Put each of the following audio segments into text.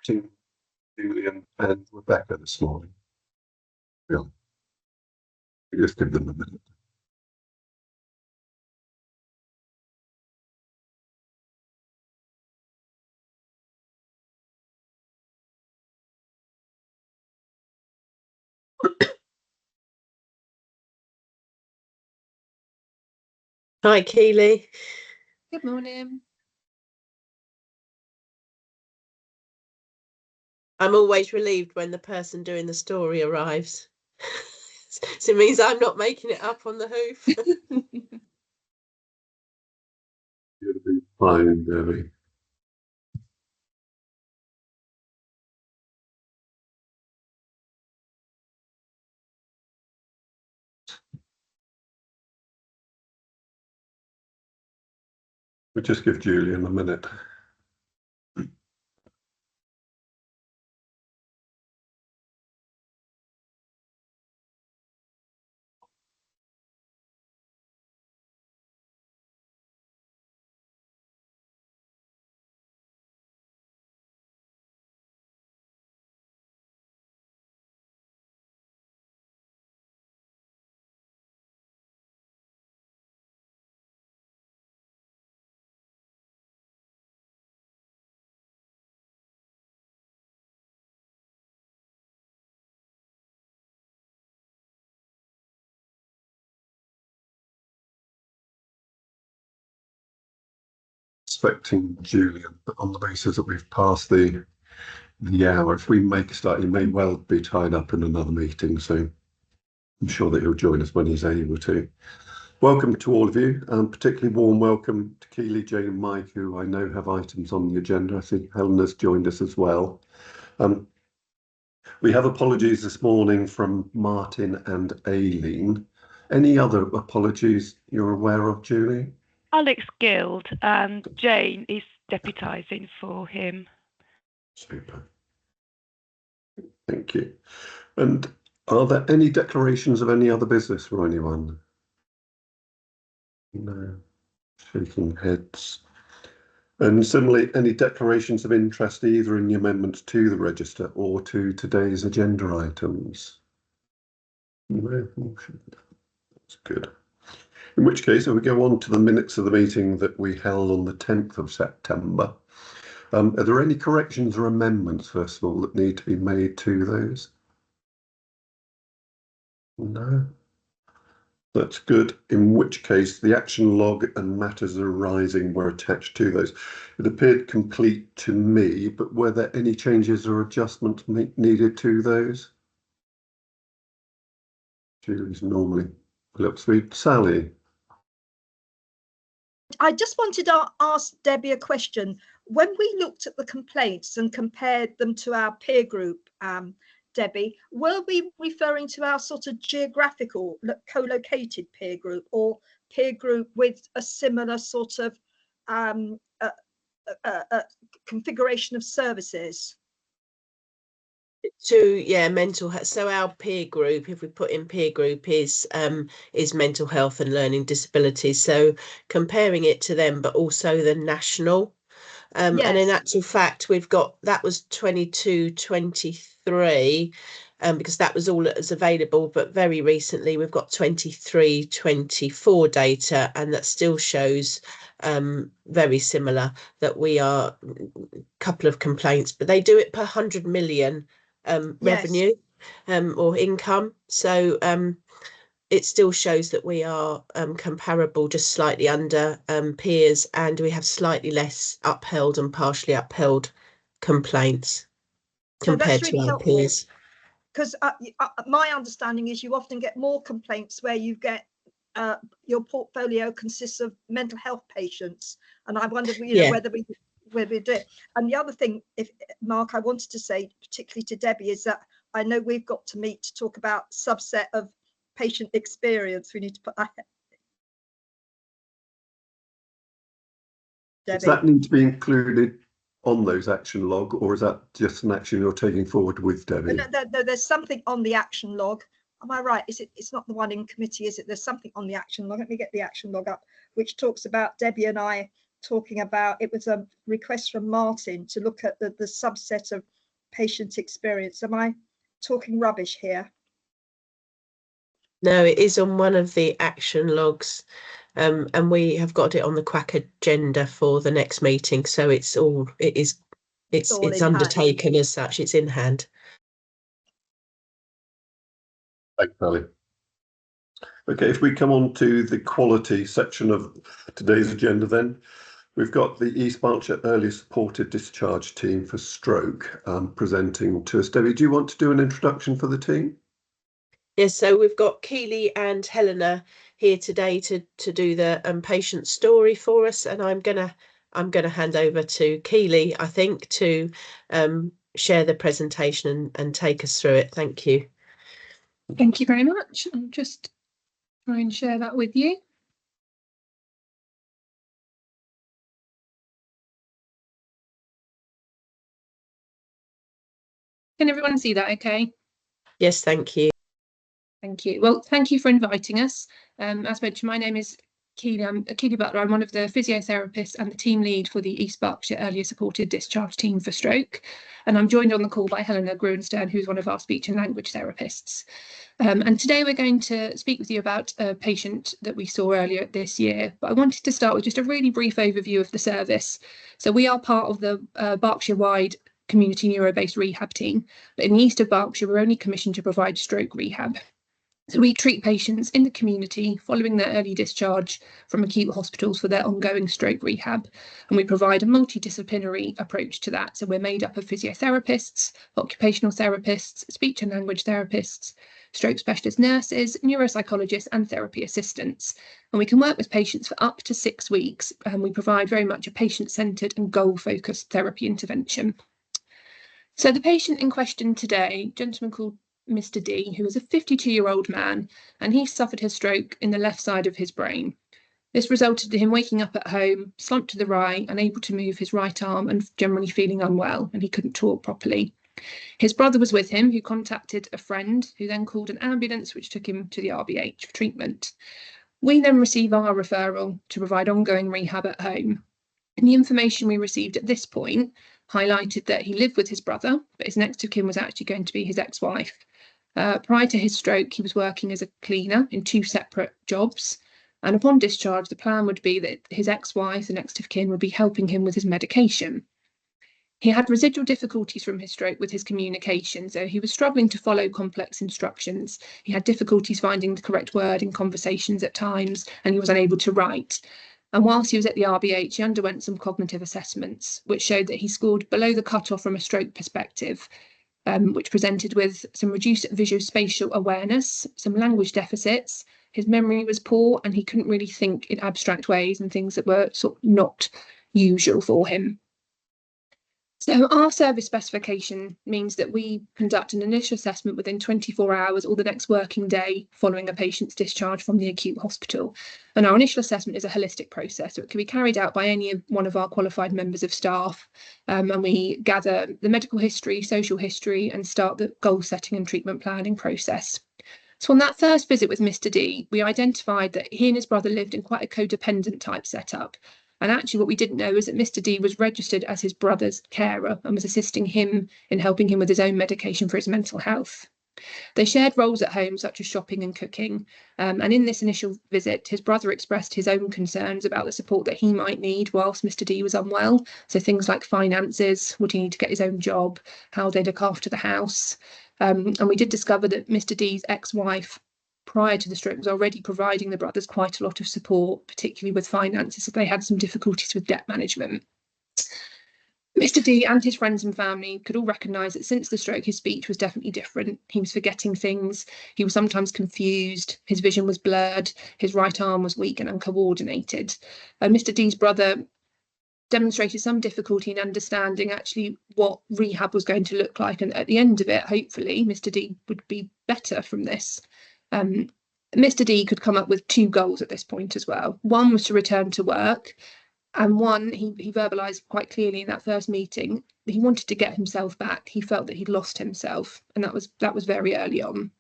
expecting Julian and Rebecca this morning? Really? Just give them a minute. Hi, Keely. Good morning. I'm always relieved when the person doing the story arrives. So it means I'm not making it up on the hoof. You'll be fine, Debbie. We'll just give Julian a minute. Expecting Julian, but on the basis that we've passed the hour, if we make a start, he may well be tied up in another meeting, so I'm sure that he'll join us when he's able to. Welcome to all of you, and particularly warm welcome to Keely, Jane and Mike, who I know have items on the agenda. I think Helena's joined us as well. We have apologies this morning from Martin and Aileen. Any other apologies you're aware of, Julie? Alex Guild and Jane is deputising for him. Super. Thank you. And are there any declarations of any other business for anyone? No. Shaking heads. And similarly, any declarations of interest either in the amendments to the register or to today's agenda items? No. That's good. In which case, if we go on to the minutes of the meeting that we held on the 10th of September, are there any corrections or amendments, first of all, that need to be made to those? No. That's good, in which case the action log and matters arising were attached to those. It appeared complete to me, but were there any changes or adjustments needed to those? Julie's normally looks sweet. Sally? I just wanted to ask Debbie a question. When we looked at the complaints and compared them to our peer group, Debbie, were we referring to our sort of geographical co-located peer group or peer group with a similar sort of configuration of services? Mental health. So our peer group, if we put in peer group, is mental health and learning disabilities. So comparing it to them, but also the national. Yes. And in actual fact, we've got, that was 22-23, because that was all that was available. But very recently, we've got 23-24 data, and that still shows very similar, that we are a couple of complaints, but they do it per 100 million revenue or income. So it still shows that we are comparable, just slightly under peers, and we have slightly less upheld and partially upheld complaints compared to our peers. Because my understanding is you often get more complaints where you get your portfolio consists of mental health patients, and I wondered, whether we do it. And the other thing, if Mark, I wanted to say, particularly to Debbie, is that I know we've got to meet to talk about subset of patient experience. We need to put that. Does that need to be included on those action log, or is that just an action you're taking forward with Debbie? No, there's something on the action log. Am I right? It's not the one in committee, is it? There's something on the action log. Let me get the action log up, which talks about Debbie and I talking about, it was a request from Martin to look at the subset of patient experience. Am I talking rubbish here? No, it is on one of the action logs, and we have got it on the Quack agenda for the next meeting. So it's all undertaken as such. It's in hand. Thanks, Sally. Okay, if we come on to the quality section of today's agenda, then we've got the East Berkshire Early Supported Discharge Team for Stroke presenting to us. Debbie, do you want to do an introduction for the team? Yes, so we've got Keely and Helena here today to do the patient story for us, and I'm gonna hand over to Keely, I think, to share the presentation and take us through it. Thank you. Thank you very much. I'll just try and share that with you. Can everyone see that okay? Yes, thank you. Thank you. Well, thank you for inviting us. As mentioned, my name is Keely. I'm Keely Butler. I'm one of the physiotherapists and the team lead for the East Berkshire Earlier Supported Discharge Team for Stroke. And I'm joined on the call by Helena Gruenstern, who's one of our speech and language therapists. And today we're going to speak with you about a patient that we saw earlier this year. But I wanted to start with just a really brief overview of the service. So we are part of the Berkshire-wide community neuro-based rehab team. But in the east of Berkshire, we're only commissioned to provide stroke rehab. So we treat patients in the community following their early discharge from acute hospitals for their ongoing stroke rehab. And we provide a multidisciplinary approach to that. So we're made up of physiotherapists, occupational therapists, speech and language therapists, stroke specialist nurses, neuropsychologists and therapy assistants. And we can work with patients for up to 6 weeks. And we provide very much a patient-centred and goal-focused therapy intervention. So the patient in question today, a gentleman called Mr. D, who is a 52-year-old man, and he suffered his stroke in the left side of his brain. This resulted in him waking up at home, slumped to the right, unable to move his right arm and generally feeling unwell, and he couldn't talk properly. His brother was with him, who contacted a friend, who then called an ambulance, which took him to the RBH for treatment. We then receive our referral to provide ongoing rehab at home. And the information we received at this point highlighted that he lived with his brother, but his next of kin was actually going to be his ex-wife. Prior to his stroke, he was working as a cleaner in 2 separate jobs. And upon discharge, the plan would be that his ex-wife, the next of kin, would be helping him with his medication. He had residual difficulties from his stroke with his communication, so he was struggling to follow complex instructions. He had difficulties finding the correct word in conversations at times, and he was unable to write. And whilst he was at the RBH, he underwent some cognitive assessments, which showed that he scored below the cutoff from a stroke perspective, which presented with some reduced visuospatial awareness, some language deficits. His memory was poor and he couldn't really think in abstract ways and things that were sort of not usual for him. So our service specification means that we conduct an initial assessment within 24 hours or the next working day following a patient's discharge from the acute hospital. And our initial assessment is a holistic process, so it can be carried out by any one of our qualified members of staff. And we gather the medical history, social history, and start the goal setting and treatment planning process. So on that first visit with Mr. D, we identified that he and his brother lived in quite a codependent type setup. And actually what we didn't know is that Mr. D was registered as his brother's carer and was assisting him in helping him with his own medication for his mental health. They shared roles at home, such as shopping and cooking. And in this initial visit, his brother expressed his own concerns about the support that he might need whilst Mr. D was unwell. So things like finances, would he need to get his own job, how they look after the house. And we did discover that Mr. D's ex-wife, prior to the stroke, was already providing the brothers quite a lot of support, particularly with finances, so they had some difficulties with debt management. Mr. D and his friends and family could all recognise that since the stroke, his speech was definitely different. He was forgetting things, he was sometimes confused, his vision was blurred, his right arm was weak and uncoordinated. And Mr. D's brother demonstrated some difficulty in understanding actually what rehab was going to look like, and at the end of it, hopefully, Mr. D would be better from this. Mr. D could come up with 2 goals at this point as well. One was to return to work, and one he verbalised quite clearly in that first meeting. He wanted to get himself back. He felt that he'd lost himself, and that was very early on.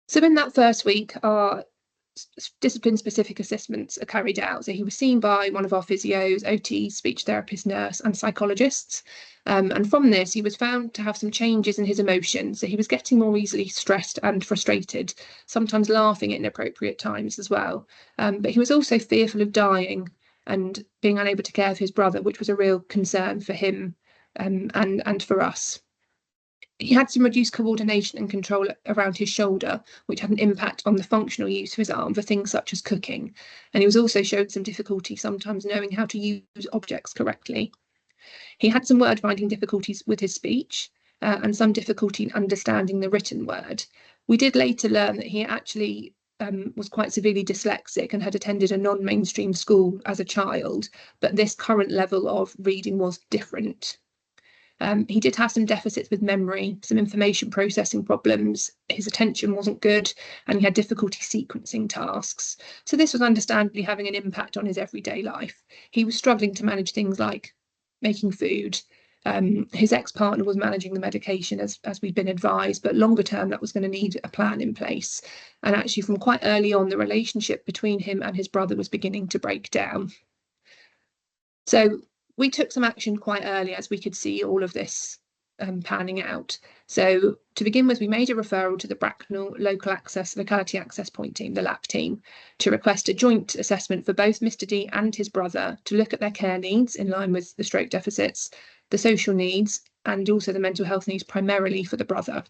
So in that first week, our discipline-specific assessments are carried out. So he was seen by one of our physios, OTs, speech therapist, nurse, and psychologists. And from this, he was found to have some changes in his emotions. So he was getting more easily stressed and frustrated, sometimes laughing at inappropriate times as well. But he was also fearful of dying and being unable to care for his brother, which was a real concern for him and for us. He had some reduced coordination and control around his shoulder, which had an impact on the functional use of his arm for things such as cooking. And he was also showing some difficulty sometimes knowing how to use objects correctly. He had some word finding difficulties with his speech and some difficulty in understanding the written word. We did later learn that he actually was quite severely dyslexic and had attended a non-mainstream school as a child, but this current level of reading was different. He did have some deficits with memory, some information processing problems, his attention wasn't good, and he had difficulty sequencing tasks. So this was understandably having an impact on his everyday life. He was struggling to manage things like making food. His ex-partner was managing the medication as we'd been advised, but longer term that was going to need a plan in place. And actually from quite early on, the relationship between him and his brother was beginning to break down. So we took some action quite early as we could see all of this panning out. So to begin with, we made a referral to the Bracknell Locality Access Point team, the LAP team, to request a joint assessment for both Mr. D and his brother to look at their care needs in line with the stroke deficits, the social needs, and also the mental health needs primarily for the brother.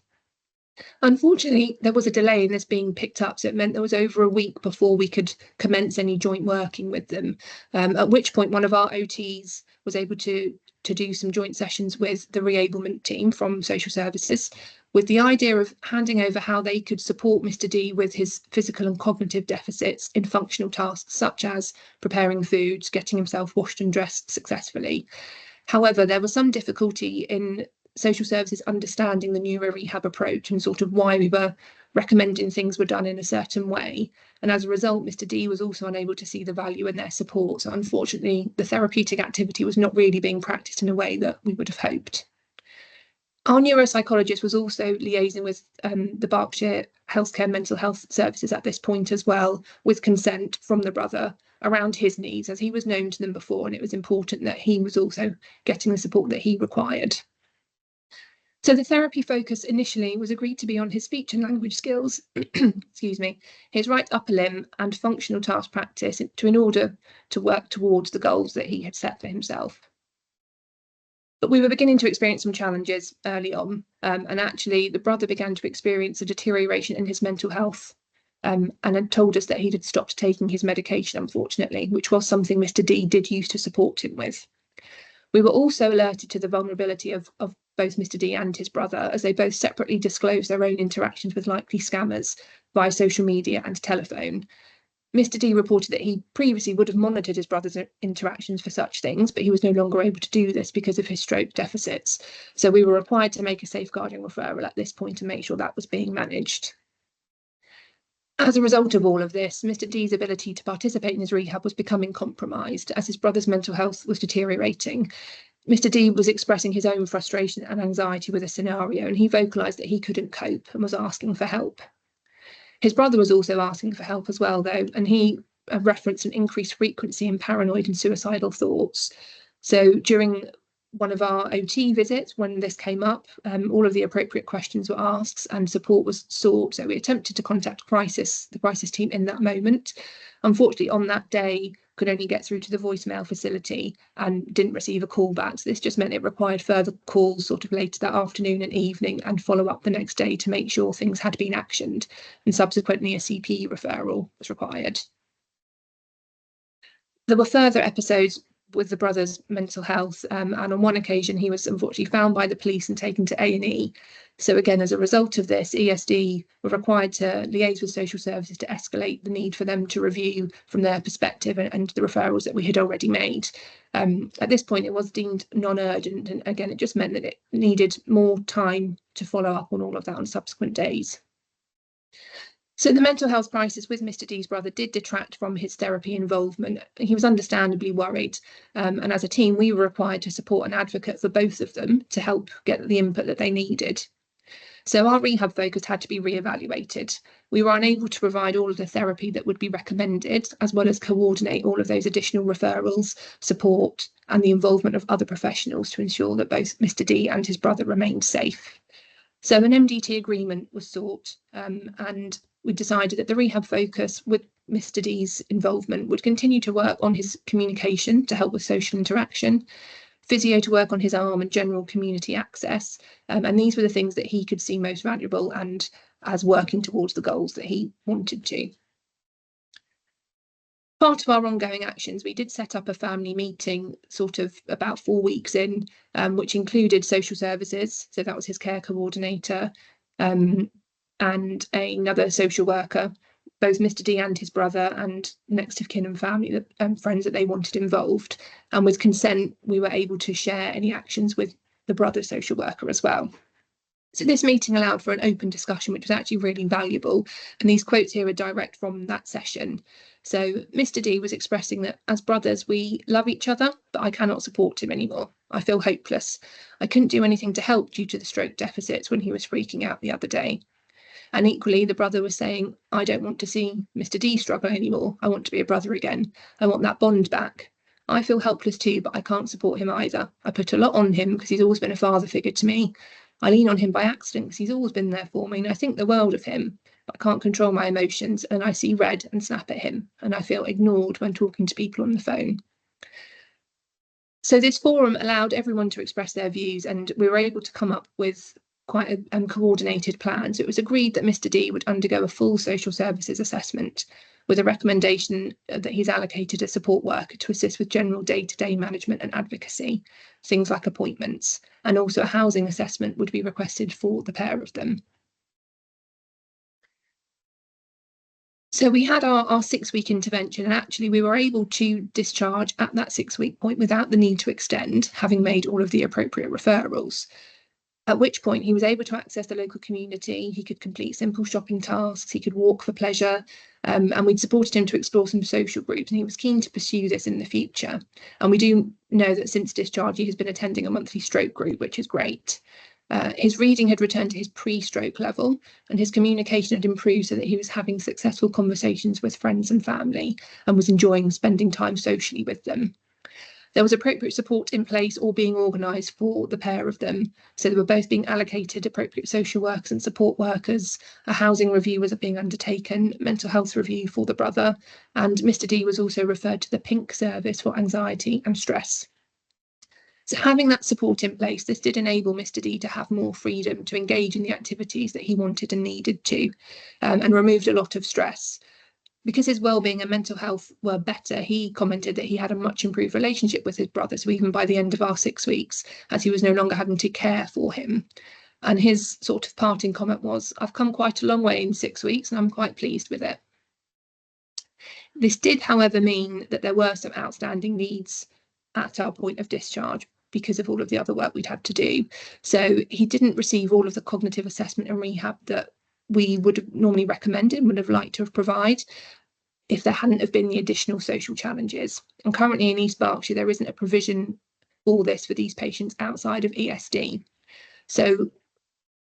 Unfortunately, there was a delay in this being picked up, so it meant there was over a week before we could commence any joint working with them, at which point one of our OTs was able to do some joint sessions with the reablement team from social services, with the idea of handing over how they could support Mr. D with his physical and cognitive deficits in functional tasks such as preparing foods, getting himself washed and dressed successfully. However, there was some difficulty in social services understanding the neuro rehab approach and sort of why we were recommending things were done in a certain way. And as a result, Mr. D was also unable to see the value in their support. So unfortunately, the therapeutic activity was not really being practiced in a way that we would have hoped. Our neuropsychologist was also liaising with the Berkshire Healthcare Mental Health Services at this point as well, with consent from the brother around his needs, as he was known to them before, and it was important that he was also getting the support that he required. So the therapy focus initially was agreed to be on his speech and language skills, excuse me, his right upper limb and functional task practice in order to work towards the goals that he had set for himself. But we were beginning to experience some challenges early on, and actually the brother began to experience a deterioration in his mental health and had told us that he had stopped taking his medication, unfortunately, which was something Mr. D did use to support him with. We were also alerted to the vulnerability of both Mr. D and his brother, as they both separately disclosed their own interactions with likely scammers via social media and telephone. Mr. D reported that he previously would have monitored his brother's interactions for such things, but he was no longer able to do this because of his stroke deficits. So we were required to make a safeguarding referral at this point to make sure that was being managed. As a result of all of this, Mr. D's ability to participate in his rehab was becoming compromised as his brother's mental health was deteriorating. Mr. D was expressing his own frustration and anxiety with the scenario, and he vocalised that he couldn't cope and was asking for help. His brother was also asking for help as well, though, and he referenced an increased frequency in paranoid and suicidal thoughts. So during one of our OT visits, when this came up, all of the appropriate questions were asked and support was sought. So we attempted to contact the crisis team in that moment. Unfortunately, on that day, could only get through to the voicemail facility and didn't receive a call back. So this just meant it required further calls sort of later that afternoon and evening and follow up the next day to make sure things had been actioned, and subsequently a CPE referral was required. There were further episodes with the brother's mental health, and on one occasion he was unfortunately found by the police and taken to A&E. So again, as a result of this, ESD were required to liaise with social services to escalate the need for them to review from their perspective and the referrals that we had already made. At this point, it was deemed non-urgent, and again, it just meant that it needed more time to follow up on all of that on subsequent days. So the mental health crisis with Mr. D's brother did detract from his therapy involvement. He was understandably worried, and as a team, we were required to support an advocate for both of them to help get the input that they needed. So our rehab focus had to be re-evaluated. We were unable to provide all of the therapy that would be recommended, as well as coordinate all of those additional referrals, support, and the involvement of other professionals to ensure that both Mr. D and his brother remained safe. So an MDT agreement was sought, and we decided that the rehab focus, with Mr. D's involvement, would continue to work on his communication to help with social interaction, physio to work on his arm and general community access. And these were the things that he could see most valuable and as working towards the goals that he wanted to. Part of our ongoing actions, we did set up a family meeting sort of about 4 weeks in, which included social services. So that was his care coordinator and another social worker, both Mr. D and his brother, and next of kin and family, friends that they wanted involved. And with consent, we were able to share any actions with the brother social worker as well. So this meeting allowed for an open discussion, which was actually really valuable. And these quotes here are direct from that session. So Mr. D was expressing that as brothers, we love each other, but I cannot support him anymore. I feel hopeless. I couldn't do anything to help due to the stroke deficits when he was freaking out the other day. And equally, the brother was saying, I don't want to see Mr. D struggle anymore. I want to be a brother again. I want that bond back. I feel helpless too, but I can't support him either. I put a lot on him because he's always been a father figure to me. I lean on him by accident because he's always been there for me, and I think the world of him, but I can't control my emotions, and I see red and snap at him, and I feel ignored when talking to people on the phone. So this forum allowed everyone to express their views, and we were able to come up with quite a coordinated plan. So it was agreed that Mr. D would undergo a full social services assessment with a recommendation that he's allocated a support worker to assist with general day-to-day management and advocacy, things like appointments, and also a housing assessment would be requested for the pair of them. So we had our 6-week intervention, and actually we were able to discharge at that 6-week point without the need to extend, having made all of the appropriate referrals. At which point he was able to access the local community, he could complete simple shopping tasks, he could walk for pleasure, and we'd supported him to explore some social groups, and he was keen to pursue this in the future. And we do know that since discharge he has been attending a monthly stroke group, which is great. His reading had returned to his pre-stroke level, and his communication had improved so that he was having successful conversations with friends and family and was enjoying spending time socially with them. There was appropriate support in place or being organised for the pair of them. So they were both being allocated appropriate social workers and support workers. A housing review was being undertaken, mental health review for the brother, and Mr. D was also referred to the PINC service for anxiety and stress. So having that support in place, this did enable Mr. D to have more freedom to engage in the activities that he wanted and needed to, and removed a lot of stress. Because his well-being and mental health were better, he commented that he had a much improved relationship with his brother. So even by the end of our 6 weeks, as he was no longer having to care for him. And his sort of parting comment was, I've come quite a long way in 6 weeks and I'm quite pleased with it. This did, however, mean that there were some outstanding needs at our point of discharge because of all of the other work we'd had to do. So he didn't receive all of the cognitive assessment and rehab that we would have normally recommended and would have liked to have provided if there hadn't have been the additional social challenges. And currently in East Berkshire, there isn't a provision for this for these patients outside of ESD. So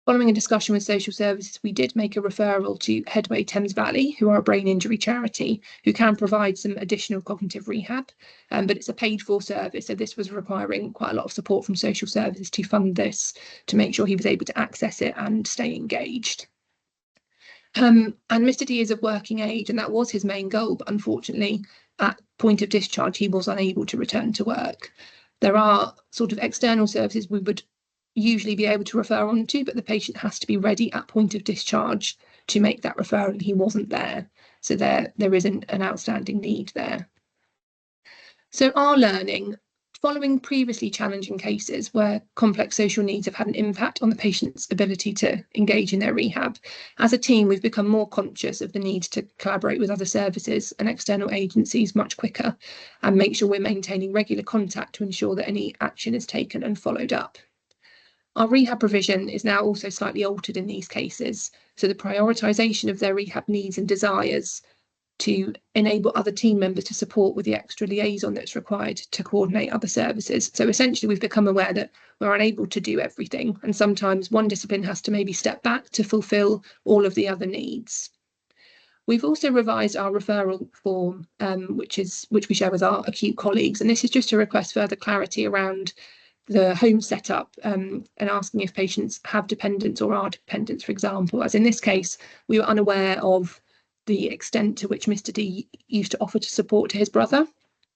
following a discussion with social services, we did make a referral to Headway Thames Valley, who are a brain injury charity, who can provide some additional cognitive rehab, but it's a paid for service. So this was requiring quite a lot of support from social services to fund this, to make sure he was able to access it and stay engaged. And Mr. D is of working age, and that was his main goal, but unfortunately at point of discharge he was unable to return to work. There are sort of external services we would usually be able to refer on to, but the patient has to be ready at point of discharge to make that referral, and he wasn't there. So there is an outstanding need there. So our learning, following previously challenging cases where complex social needs have had an impact on the patient's ability to engage in their rehab, as a team we've become more conscious of the need to collaborate with other services and external agencies much quicker and make sure we're maintaining regular contact to ensure that any action is taken and followed up. Our rehab provision is now also slightly altered in these cases, so the prioritisation of their rehab needs and desires to enable other team members to support with the extra liaison that's required to coordinate other services. So essentially we've become aware that we're unable to do everything, and sometimes one discipline has to maybe step back to fulfil all of the other needs. We've also revised our referral form, which we share with our acute colleagues, and this is just to request further clarity around the home setup, and asking if patients have dependents or are dependents, for example. As in this case, we were unaware of the extent to which Mr. D used to offer to support to his brother.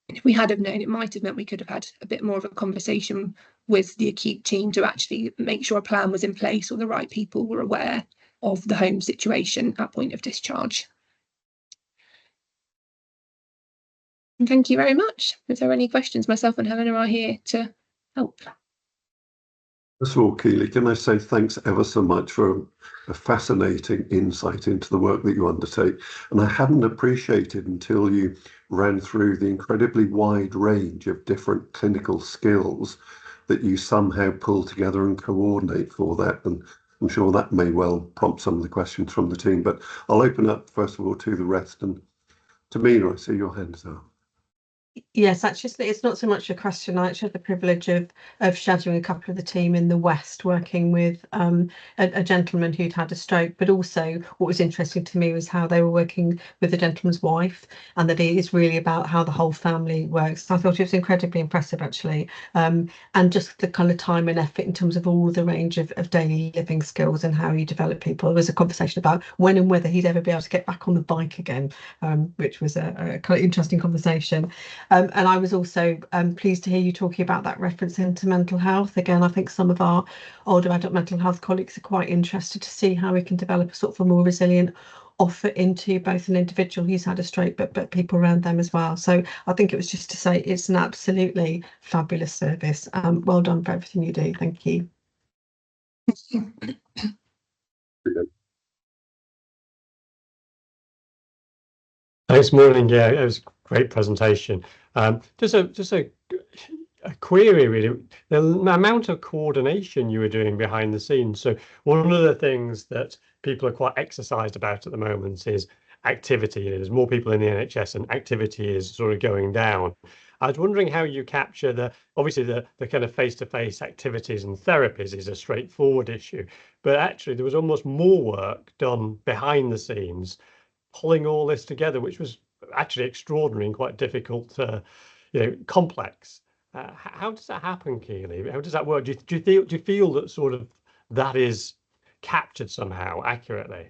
And if we had have known, it might have meant we could have had a bit more of a conversation with the acute team to actually make sure a plan was in place or the right people were aware of the home situation at point of discharge. And thank you very much. If there are any questions, myself and Helena are here to help. First of all, Keely, can I say thanks ever so much for a fascinating insight into the work that you undertake. And I hadn't appreciated until you ran through the incredibly wide range of different clinical skills that you somehow pull together and coordinate for that. And I'm sure that may well prompt some of the questions from the team, but I'll open up first of all to the rest. And Tamina, I see your hands up. Yes, actually, it's not so much a question. I actually had the privilege of shadowing a couple of the team in the West, working with a gentleman who'd had a stroke. But also, what was interesting to me was how they were working with the gentleman's wife, and that it is really about how the whole family works. So I thought it was incredibly impressive, actually, and just the kind of time and effort in terms of all the range of daily living skills and how you develop people. There was a conversation about when and whether he'd ever be able to get back on the bike again, which was a kind of interesting conversation. And I was also pleased to hear you talking about that reference into mental health. Again, I think some of our older adult mental health colleagues are quite interested to see how we can develop a sort of a more resilient offer into both an individual who's had a stroke, but people around them as well. So I think it was just to say it's an absolutely fabulous service. Well done for everything you do. Thank you. Thanks, morning. Yeah, it was a great presentation. Just a query, really. The amount of coordination you were doing behind the scenes. So one of the things that people are quite exercised about at the moment is activity. There's more people in the NHS and activity is sort of going down. I was wondering how you capture obviously the kind of face-to-face activities and therapies is a straightforward issue, but actually there was almost more work done behind the scenes, pulling all this together, which was actually extraordinary and quite difficult, complex. How does that happen, Keely? How does that work? Do you feel that sort of that is captured somehow accurately?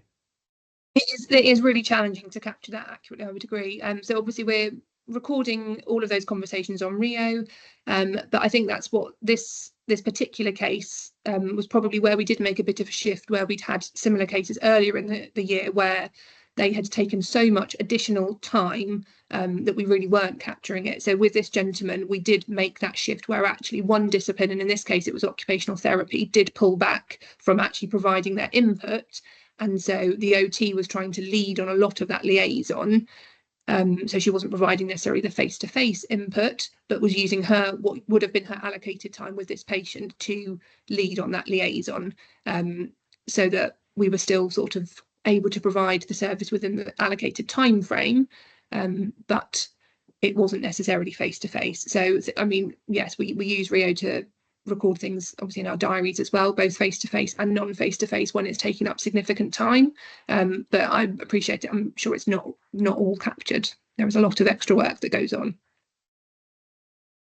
It is really challenging to capture that accurately, I would agree. So obviously we're recording all of those conversations on Rio, but I think that's what this particular case was probably where we did make a bit of a shift, where we'd had similar cases earlier in the year where they had taken so much additional time that we really weren't capturing it. So with this gentleman, we did make that shift where actually one discipline, and in this case it was occupational therapy, did pull back from actually providing their input. And so the OT was trying to lead on a lot of that liaison. So she wasn't providing necessarily the face-to-face input, but was using what would have been her allocated time with this patient to lead on that liaison, so that we were still sort of able to provide the service within the allocated time frame, but it wasn't necessarily face-to-face. So, I mean, yes, we use Rio to record things obviously in our diaries as well, both face-to-face and non-face-to-face when it's taking up significant time. But I appreciate it. I'm sure it's not all captured. There is a lot of extra work that goes on.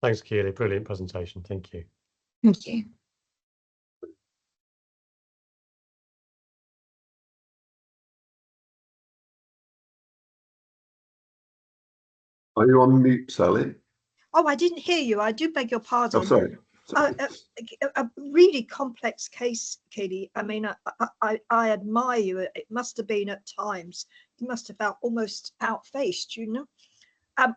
Thanks, Keely. Brilliant presentation. Thank you. Thank you. Are you on mute, Sally? Oh, I didn't hear you. I do beg your pardon. Oh, sorry. A really complex case, Keely. I mean, I admire you. It must have been at times. You must have felt almost outfaced, you know.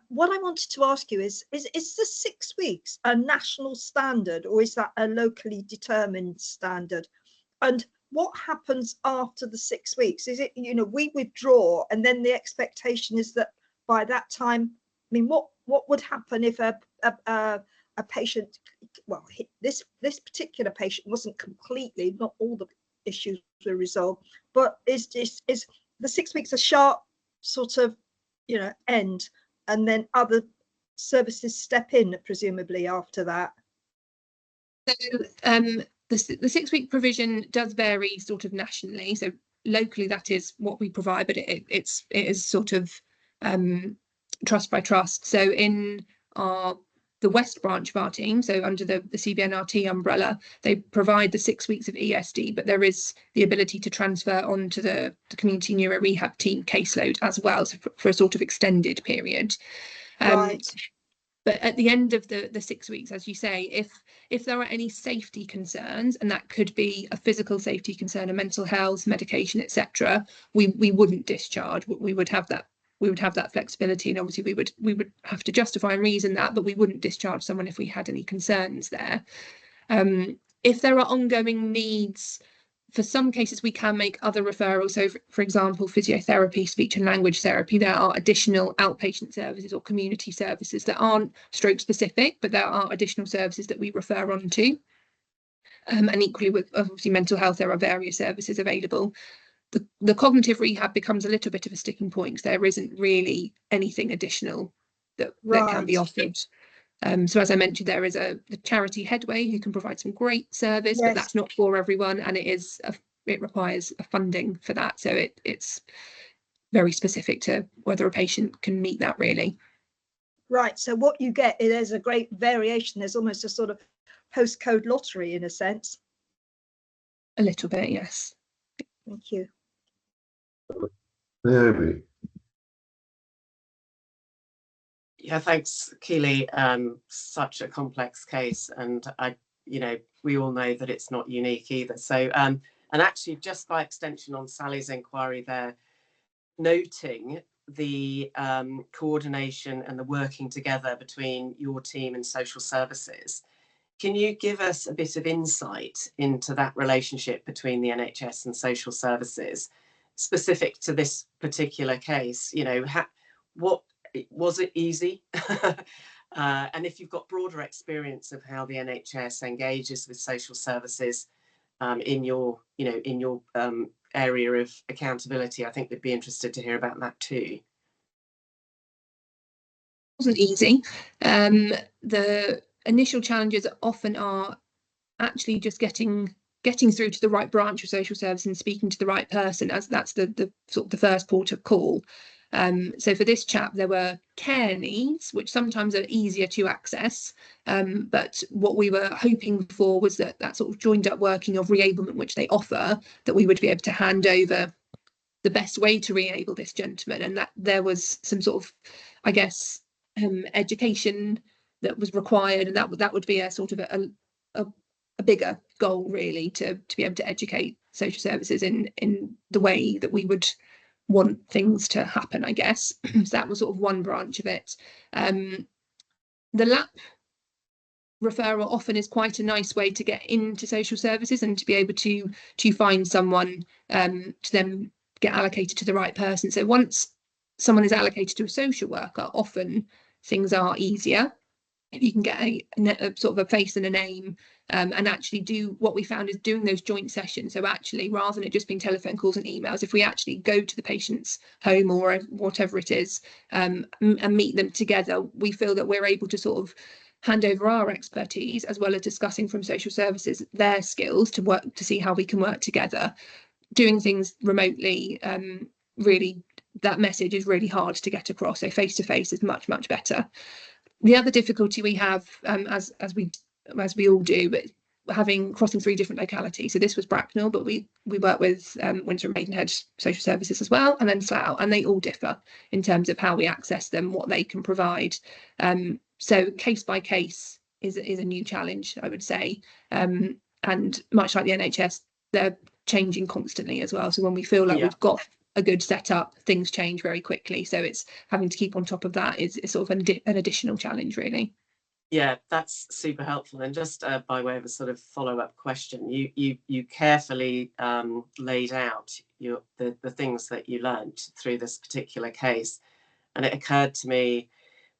What I wanted to ask you is the 6 weeks a national standard, or is that a locally determined standard? And what happens after the 6 weeks? Is it, we withdraw and then the expectation is that by that time, I mean, what would happen if a patient, well, this particular patient wasn't completely, not all the issues were resolved, but is the 6 weeks a sharp sort of end, and then other services step in presumably after that? So the 6-week provision does vary sort of nationally. So locally, that is what we provide, but it is sort of trust by trust. So in the West branch of our team, so under the CBNRT umbrella, they provide the 6 weeks of ESD, but there is the ability to transfer onto the community neuro rehab team caseload as well, so for a sort of extended period. Right. But at the end of the 6 weeks, as you say, if there are any safety concerns, and that could be a physical safety concern, a mental health, medication, etc., we wouldn't discharge. We would have that flexibility, and obviously we would have to justify and reason that, but we wouldn't discharge someone if we had any concerns there. If there are ongoing needs, for some cases we can make other referrals. So for example, physiotherapy, speech and language therapy, there are additional outpatient services or community services that aren't stroke specific, but there are additional services that we refer on to. And equally with obviously mental health, there are various services available. The cognitive rehab becomes a little bit of a sticking point because there isn't really anything additional that can be offered. So as I mentioned, there is the charity Headway who can provide some great service, but that's not for everyone, and it requires a funding for that. So it's very specific to whether a patient can meet that, really. Right. So what you get, there's a great variation. There's almost a sort of postcode lottery in a sense. A little bit, yes. Thank you. Mary. Yeah, thanks, Keely. Such a complex case, and we all know that it's not unique either. So, and actually, just by extension on Sally's inquiry there, noting the coordination and the working together between your team and social services, can you give us a bit of insight into that relationship between the NHS and social services, specific to this particular case? What was it easy? And if you've got broader experience of how the NHS engages with social services in your area of accountability, I think we'd be interested to hear about that too. It wasn't easy. The initial challenges often are actually just getting through to the right branch of social service and speaking to the right person, as that's the sort of the first port of call. So for this chap, there were care needs, which sometimes are easier to access. But what we were hoping for was that sort of joined up working of reablement, which they offer, that we would be able to hand over the best way to re-able this gentleman. And that there was some sort of, I guess, education that was required. And that would be a sort of a bigger goal, really, to be able to educate social services in the way that we would want things to happen, I guess. So that was sort of one branch of it. The LAP referral often is quite a nice way to get into social services and to be able to find someone to then get allocated to the right person. So once someone is allocated to a social worker, often things are easier if you can get a sort of a face and a name, and actually do what we found is doing those joint sessions. So actually, rather than it just being telephone calls and emails, if we actually go to the patient's home or whatever it is, and meet them together, we feel that we're able to sort of hand over our expertise, as well as discussing from social services their skills to work to see how we can work together. Doing things remotely, really, that message is really hard to get across. So face to face is much better. The other difficulty we have, as we all do, but crossing 3 different localities. So this was Bracknell, but we work with Windsor and Maidenhead social services as well, and then Slough, and they all differ in terms of how we access them, what they can provide. So case by case is a new challenge, I would say. And much like the NHS, they're changing constantly as well. So when we feel like we've got a good setup, things change very quickly. So it's having to keep on top of that is sort of an additional challenge, really. Yeah, that's super helpful. And just by way of a sort of follow-up question, you carefully laid out the things that you learned through this particular case. And it occurred to me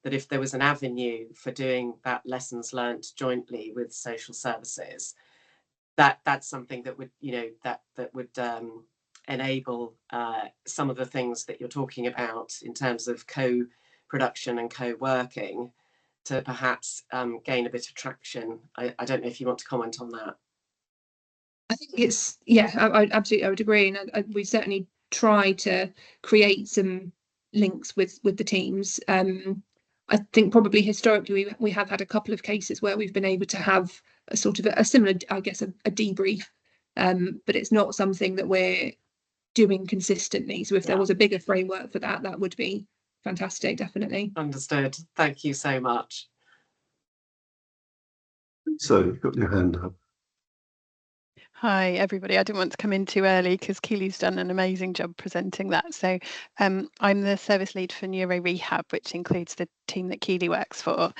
that if there was an avenue for doing that lessons learned jointly with social services, that's something that would, that would enable some of the things that you're talking about in terms of co-production and co-working to perhaps gain a bit of traction. I don't know if you want to comment on that. I think it's, yeah, I absolutely, I would agree. And we certainly try to create some links with the teams. I think probably historically we have had a couple of cases where we've been able to have a sort of a similar, I guess, a debrief, but it's not something that we're doing consistently. So if there was a bigger framework for that, that would be fantastic, definitely. Understood. Thank you so much. So you've got your hand up. Hi, everybody. I didn't want to come in too early because Keely's done an amazing job presenting that. So I'm the service lead for Neuro Rehab, which includes the team that Keely works for.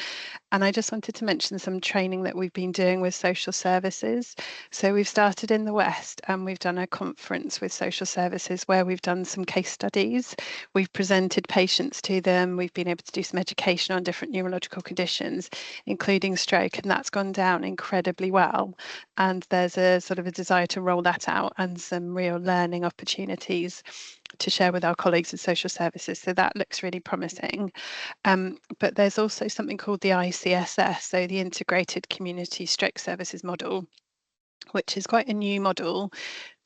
And I just wanted to mention some training that we've been doing with social services. So we've started in the West and we've done a conference with social services where we've done some case studies. We've presented patients to them. We've been able to do some education on different neurological conditions, including stroke, and that's gone down incredibly well. And there's a sort of a desire to roll that out and some real learning opportunities to share with our colleagues in social services. So that looks really promising. But there's also something called the ICSS, so the Integrated Community Stroke Services Model, which is quite a new model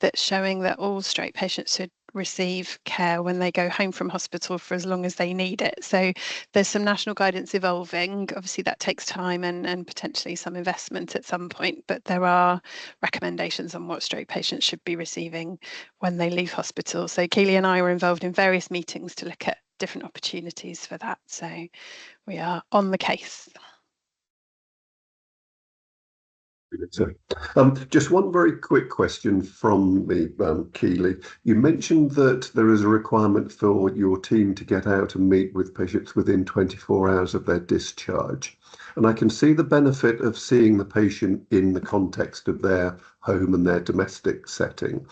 that's showing that all stroke patients should receive care when they go home from hospital for as long as they need it. So there's some national guidance evolving. Obviously that takes time and potentially some investment at some point, but there are recommendations on what stroke patients should be receiving when they leave hospital. So Keely and I were involved in various meetings to look at different opportunities for that. So we are on the case. Just one very quick question from me, Keely. You mentioned that there is a requirement for your team to get out and meet with patients within 24 hours of their discharge. And I can see the benefit of seeing the patient in the context of their home and their domestic setting.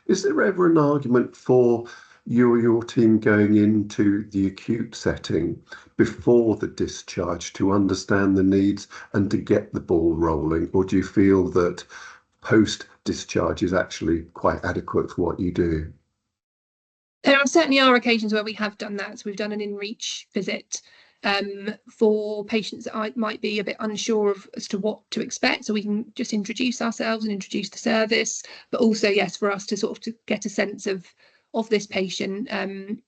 Is there ever an argument for you or your team going into the acute setting before the discharge to understand the needs and to get the ball rolling? Or do you feel that post-discharge is actually quite adequate for what you do? There certainly are occasions where we have done that. So we've done an in-reach visit for patients that might be a bit unsure as to what to expect. So we can just introduce ourselves and introduce the service, but also, yes, for us to sort of to get a sense of this patient and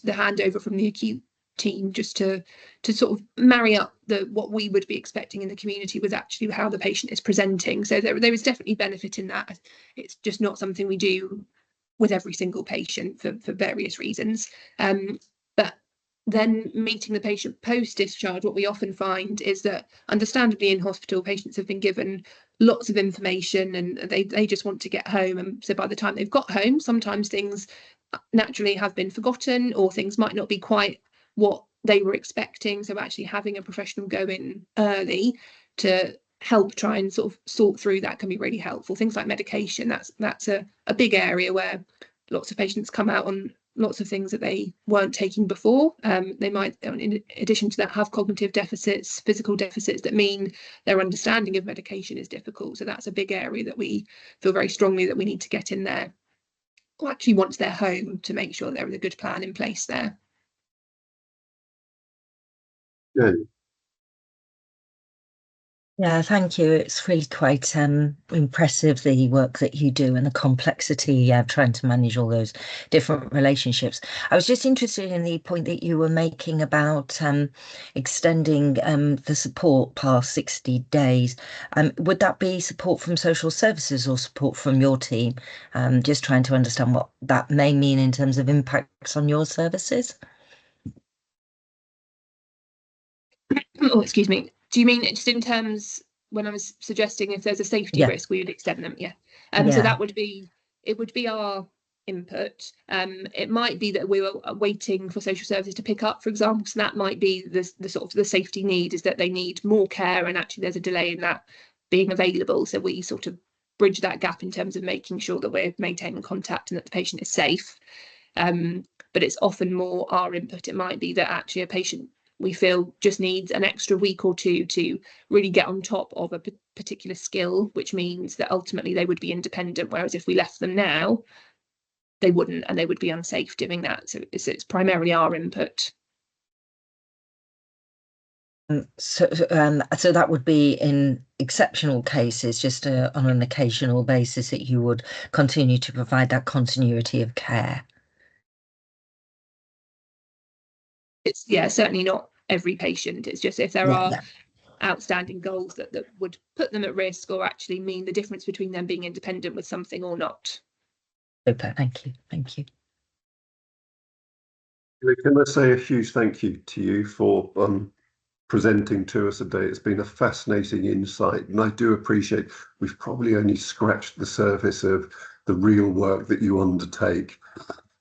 the handover from the acute team, just to sort of marry up what we would be expecting in the community with actually how the patient is presenting. So there is definitely benefit in that. It's just not something we do with every single patient for various reasons. But then meeting the patient post-discharge, what we often find is that understandably in hospital, patients have been given lots of information and they just want to get home. And so by the time they've got home, sometimes things naturally have been forgotten or things might not be quite what they were expecting. So actually having a professional go in early to help try and sort of sort through that can be really helpful. Things like medication, that's a big area where lots of patients come out on lots of things that they weren't taking before. They might, in addition to that, have cognitive deficits, physical deficits that mean their understanding of medication is difficult. So that's a big area that we feel very strongly that we need to get in there, or actually once they're home, to make sure there is a good plan in place there. Yeah. Yeah, thank you. It's really quite impressive, the work that you do and the complexity of trying to manage all those different relationships. I was just interested in the point that you were making about extending the support past 60 days. Would that be support from social services or support from your team? Just trying to understand what that may mean in terms of impacts on your services. Oh, excuse me. Do you mean just in terms when I was suggesting if there's a safety risk, we would extend them? Yeah. So that would be, it would be our input. It might be that we were waiting for social services to pick up, for example. So that might be the sort of the safety need, is that they need more care and actually there's a delay in that being available. So we sort of bridge that gap in terms of making sure that we're maintaining contact and that the patient is safe. But it's often more our input. It might be that actually a patient we feel just needs an extra week or two to really get on top of a particular skill, which means that ultimately they would be independent. Whereas if we left them now, they wouldn't, and they would be unsafe doing that. So it's primarily our input. So that would be in exceptional cases, just on an occasional basis, that you would continue to provide that continuity of care. It's certainly not every patient. It's just if there are outstanding goals that would put them at risk or actually mean the difference between them being independent with something or not. Super, thank you. Can I say a huge thank you to you for presenting to us today? It's been a fascinating insight, and I do appreciate we've probably only scratched the surface of the real work that you undertake.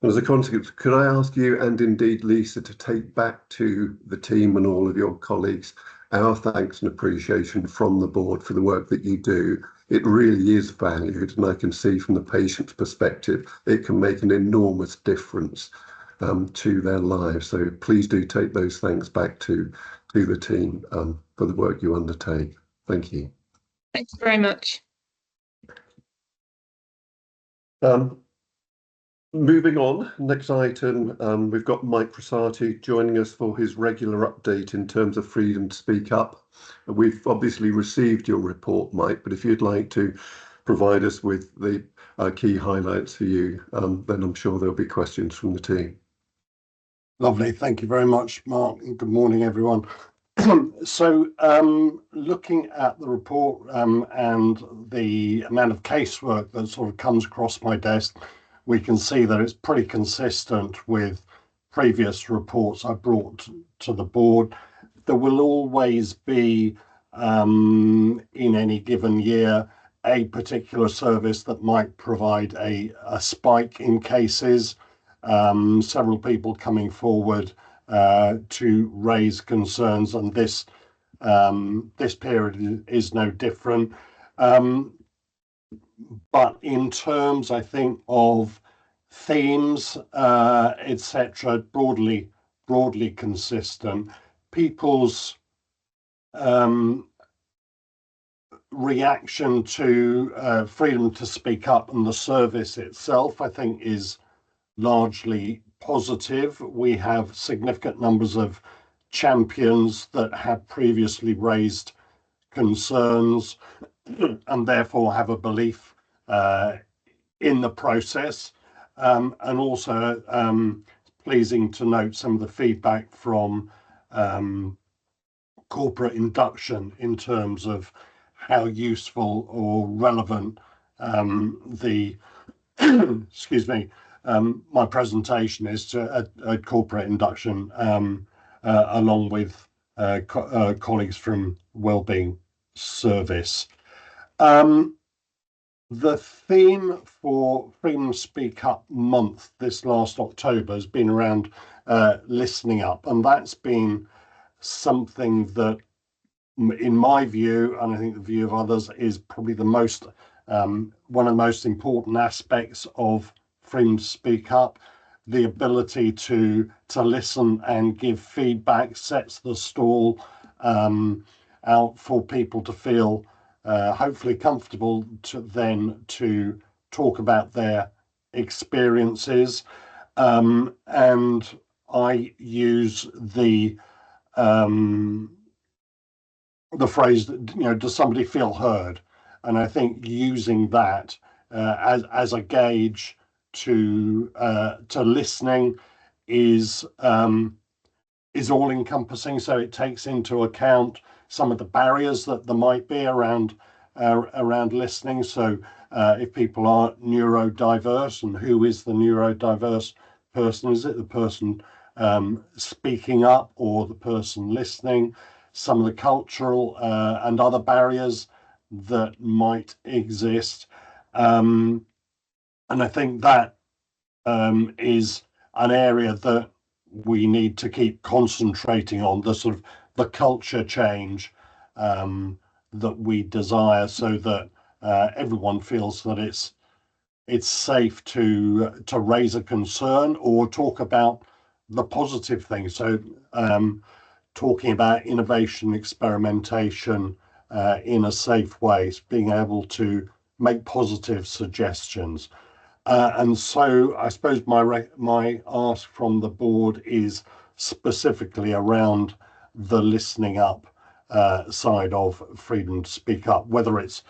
As a consequence, could I ask you, and indeed Lisa, to take back to the team and all of your colleagues our thanks and appreciation from the board for the work that you do. It really is valued, and I can see from the patient's perspective it can make an enormous difference to their lives. So please do take those thanks back to the team for the work you undertake. Thank you. Thanks very much. Moving on, next item, we've got Mike Prasati joining us for his regular update in terms of freedom to speak up. We've obviously received your report, Mike, but if you'd like to provide us with the key highlights for you, then I'm sure there'll be questions from the team. Lovely. Thank you very much, Mark. And good morning, everyone. So looking at the report and the amount of casework that sort of comes across my desk, we can see that it's pretty consistent with previous reports I brought to the board. There will always be, in any given year, a particular service that might provide a spike in cases. Several people coming forward to raise concerns, and this period is no different. But in terms, I think, of themes, etc., broadly consistent. People's reaction to freedom to speak up and the service itself, I think, is largely positive. We have significant numbers of champions that have previously raised concerns and therefore have a belief in the process. And also pleasing to note some of the feedback from corporate induction in terms of how useful or relevant the my presentation is to a corporate induction along with colleagues from Wellbeing Service. The theme for Freedom to Speak Up month this last October has been around listening up, and that's been something that, in my view, and I think the view of others, is probably the most one of the most important aspects of Freedom to Speak Up. The ability to listen and give feedback sets the stall out for people to feel hopefully comfortable to talk about their experiences. And I use the phrase, does somebody feel heard? And I think using that as a gauge to listening is all-encompassing. So it takes into account some of the barriers that there might be around listening. So if people are neurodiverse, and who is the neurodiverse person? Is it the person speaking up or the person listening? Some of the cultural and other barriers that might exist. And I think that is an area that we need to keep concentrating on, the sort of the culture change that we desire, so that everyone feels that it's safe to raise a concern or talk about the positive things. So talking about innovation, experimentation in a safe way, being able to make positive suggestions. And so I suppose my ask from the board is specifically around the listening up side of freedom to speak up, whether it's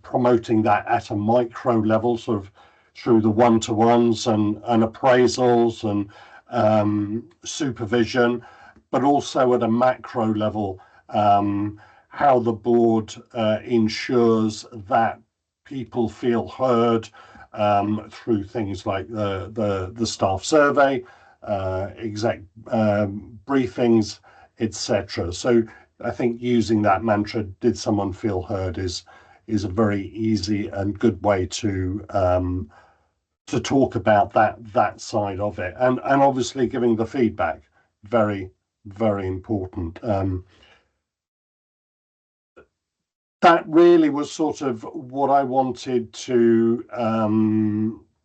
promoting that at a micro level, sort of through the one-to-ones and appraisals and supervision, but also at a macro level, how the board ensures that people feel heard through things like the staff survey, exec briefings, etc. So I think using that mantra, "Did someone feel heard?" is a very easy and good way to talk about that side of it, and obviously giving the feedback, very, very important. That really was sort of what I wanted to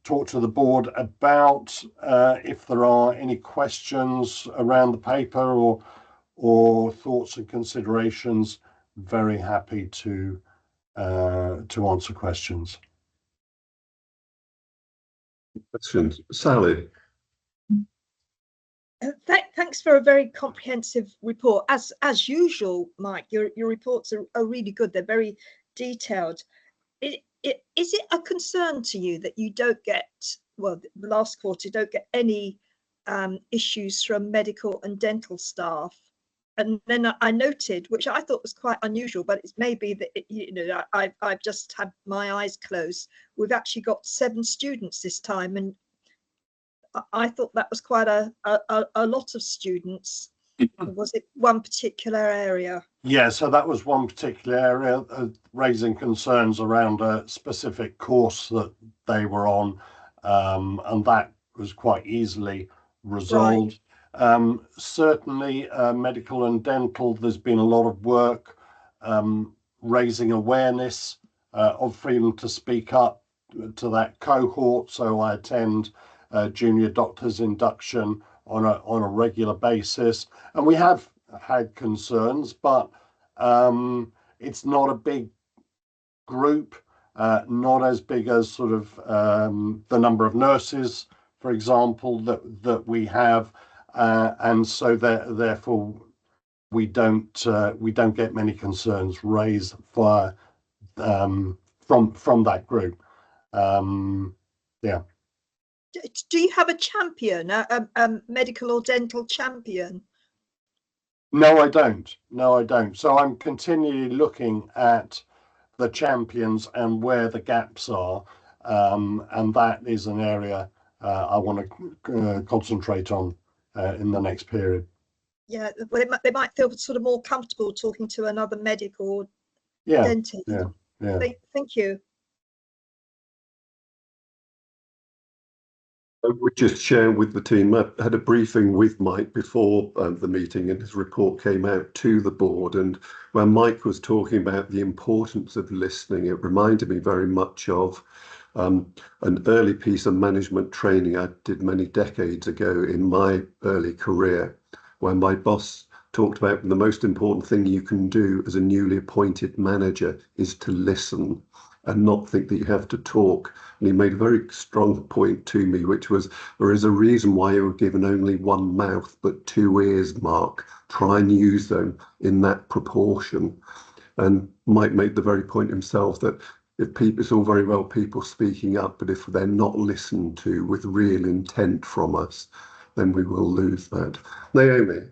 talk to the board about. If there are any questions around the paper or thoughts and considerations, very happy to answer questions. Questions, Sally? Thanks for a very comprehensive report. As usual, Mike, your reports are really good. They're very detailed. Is it a concern to you that you don't get, well, the last quarter, don't get any issues from medical and dental staff? And then I noted, which I thought was quite unusual, but it's maybe that I've just had my eyes closed. We've actually got 7 students this time, and I thought that was quite a lot of students. Was it one particular area? Yeah, so that was one particular area, raising concerns around a specific course that they were on, and that was quite easily resolved. Right. Certainly medical and dental, there's been a lot of work raising awareness of freedom to speak up to that cohort. So I attend junior doctors induction on a regular basis, and we have had concerns, but it's not a big group, not as big as sort of the number of nurses, for example, that we have, and so therefore we don't get many concerns raised via from that group. Yeah. Do you have a champion, a medical or dental champion? No, I don't. No, I don't. So I'm continually looking at the champions and where the gaps are, and that is an area I want to concentrate on in the next period. Yeah, well, they might feel sort of more comfortable talking to another medical or dentist. Yeah. Thank you. I would just share with the team, I had a briefing with Mike before the meeting, and his report came out to the board, and when Mike was talking about the importance of listening, it reminded me very much of an early piece of management training I did many decades ago in my early career, when my boss talked about the most important thing you can do as a newly appointed manager is to listen and not think that you have to talk. And he made a very strong point to me, which was, there is a reason why you were given only one mouth but 2 ears, Mark. Try and use them in that proportion. And Mike made the very point himself that it's all very well people speaking up, but if they're not listened to with real intent from us, then we will lose that. Naomi.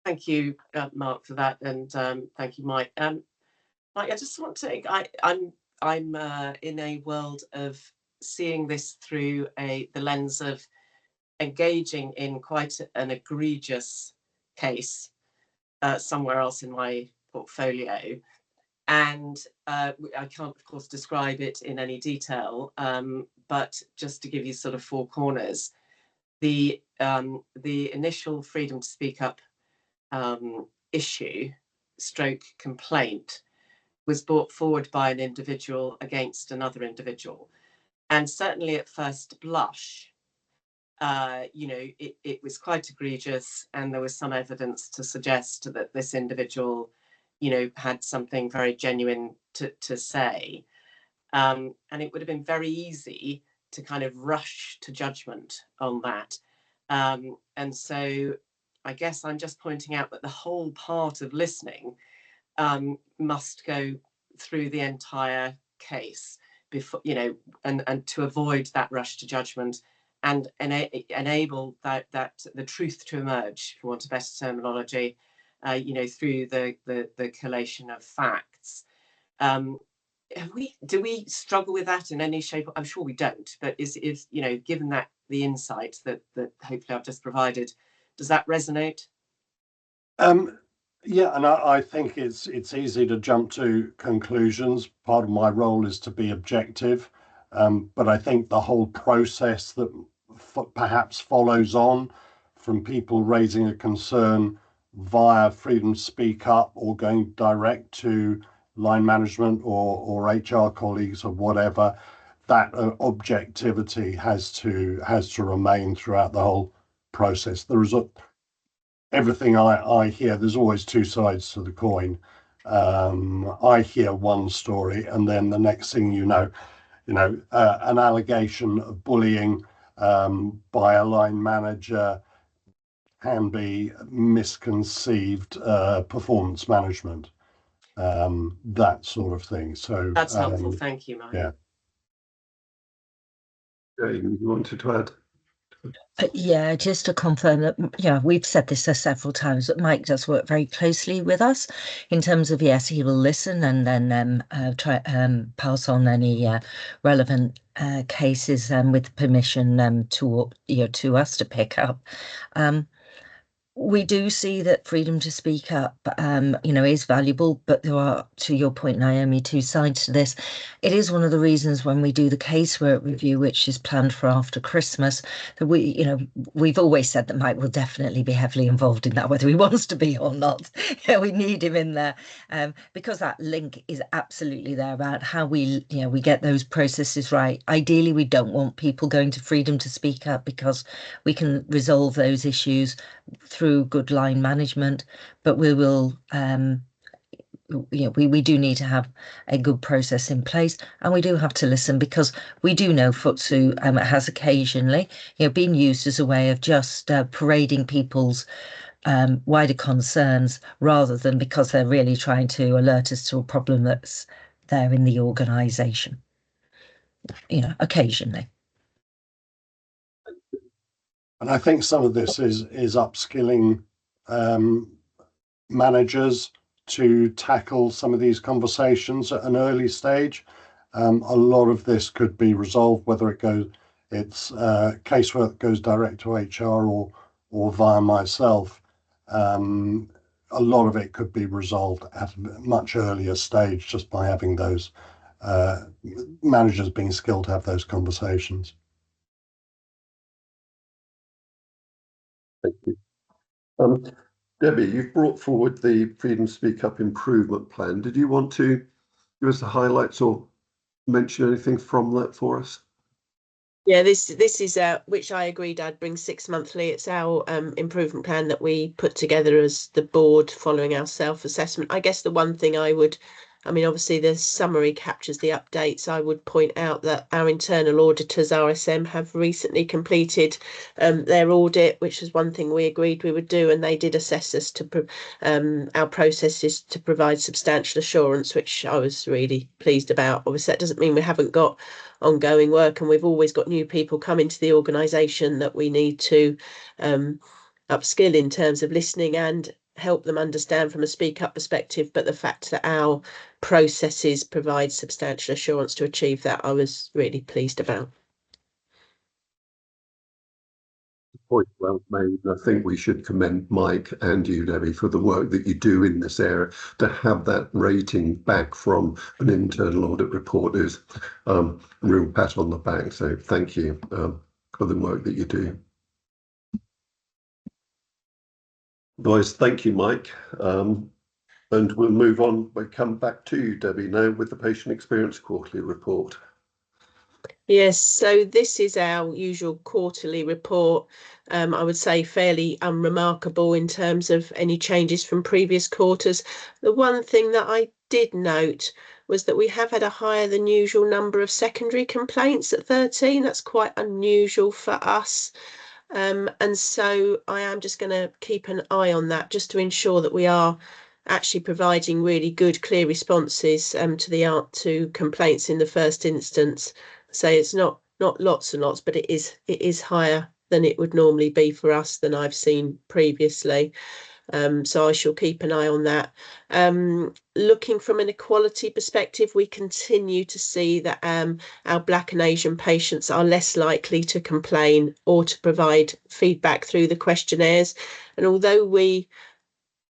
Thank you, Mark, for that, and thank you, Mike. Mike, I just want to. I'm in a world of seeing this through the lens of engaging in quite an egregious case somewhere else in my portfolio, and I can't, of course, describe it in any detail, but just to give you sort of 4 corners, the initial freedom to speak up issue, stroke complaint, was brought forward by an individual against another individual, and certainly at first blush, it was quite egregious, and there was some evidence to suggest that this individual, had something very genuine to say. And it would have been very easy to kind of rush to judgment on that. And so I guess I'm just pointing out that the whole part of listening must go through the entire case before, you know, and to avoid that rush to judgment and enable that the truth to emerge, for want of better terminology, you know, through the collation of facts. Do we struggle with that in any shape? I'm sure we don't, but is you know, given that the insight that hopefully I've just provided, does that resonate? Yeah, and I think it's easy to jump to conclusions. Part of my role is to be objective, but I think the whole process that perhaps follows on from people raising a concern via Freedom to Speak Up or going direct to line management or HR colleagues or whatever, that objectivity has to remain throughout the whole process. There is everything I hear, there's always two sides to the coin. I hear one story, and then the next thing you know, an allegation of bullying by a line manager can be misconceived performance management, that sort of thing. So that's helpful. Thank you, Mike. Yeah. Jane, you wanted to add? Yeah, just to confirm that, yeah, we've said this several times, that Mike does work very closely with us in terms of, yes, he will listen and then try pass on any relevant cases with permission to us to pick up. We do see that freedom to speak up, is valuable, but there are, to your point, Naomi, two sides to this. It is one of the reasons when we do the casework review, which is planned for after Christmas, that we've always said that Mike will definitely be heavily involved in that, whether he wants to be or not. We need him in there because that link is absolutely there about how we get those processes right. Ideally, we don't want people going to freedom to speak up because we can resolve those issues through good line management, but we will we do need to have a good process in place, and we do have to listen, because we do know FTSE has occasionally been used as a way of just parading people's wider concerns, rather than because they're really trying to alert us to a problem that's there in the organisation, occasionally. And I think some of this is upskilling managers to tackle some of these conversations at an early stage. A lot of this could be resolved, whether it's casework goes direct to HR or via myself. A lot of it could be resolved at a much earlier stage just by having those managers being skilled to have those conversations. Thank you. Debbie, you've brought forward the Freedom to Speak Up improvement plan. Did you want to give us the highlights or mention anything from that for us? Yeah, this is which I agree, Dad, brings 6 monthly. It's our improvement plan that we put together as the board following our self-assessment. I guess the one thing obviously the summary captures the updates. I would point out that our internal auditors, RSM, have recently completed their audit, which is one thing we agreed we would do, and they did assess us to our processes to provide substantial assurance, which I was really pleased about. Obviously, that doesn't mean we haven't got ongoing work, and we've always got new people come into the organisation that we need to upskill in terms of listening and help them understand from a speak up perspective. But the fact that our processes provide substantial assurance to achieve that, I was really pleased about. Point well made. I think we should commend Mike and you, Debbie, for the work that you do in this area. To have that rating back from an internal audit report is a real pat on the back. So thank you for the work that you do. Otherwise, thank you, Mike. And we'll move on. We'll come back to you, Debbie, now with the Patient Experience Quarterly Report. Yes, so this is our usual quarterly report. I would say fairly unremarkable in terms of any changes from previous quarters. The one thing that I did note was that we have had a higher than usual number of secondary complaints at 13. That's quite unusual for us. And so I am just going to keep an eye on that just to ensure that we are actually providing really good, clear responses to complaints in the first instance. So it's not lots and lots, but it is higher than it would normally be for us than I've seen previously. So I shall keep an eye on that. Looking from an equality perspective, we continue to see that our Black and Asian patients are less likely to complain or to provide feedback through the questionnaires. And although we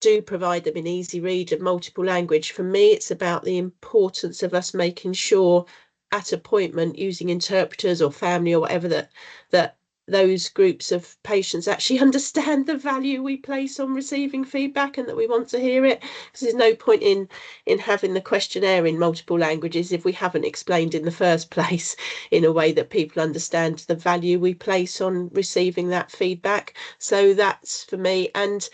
do provide them in easy read and multiple language, for me, it's about the importance of us making sure at appointment, using interpreters or family or whatever, that those groups of patients actually understand the value we place on receiving feedback and that we want to hear it. Because there's no point in having the questionnaire in multiple languages if we haven't explained in the first place in a way that people understand the value we place on receiving that feedback. So that's for me. And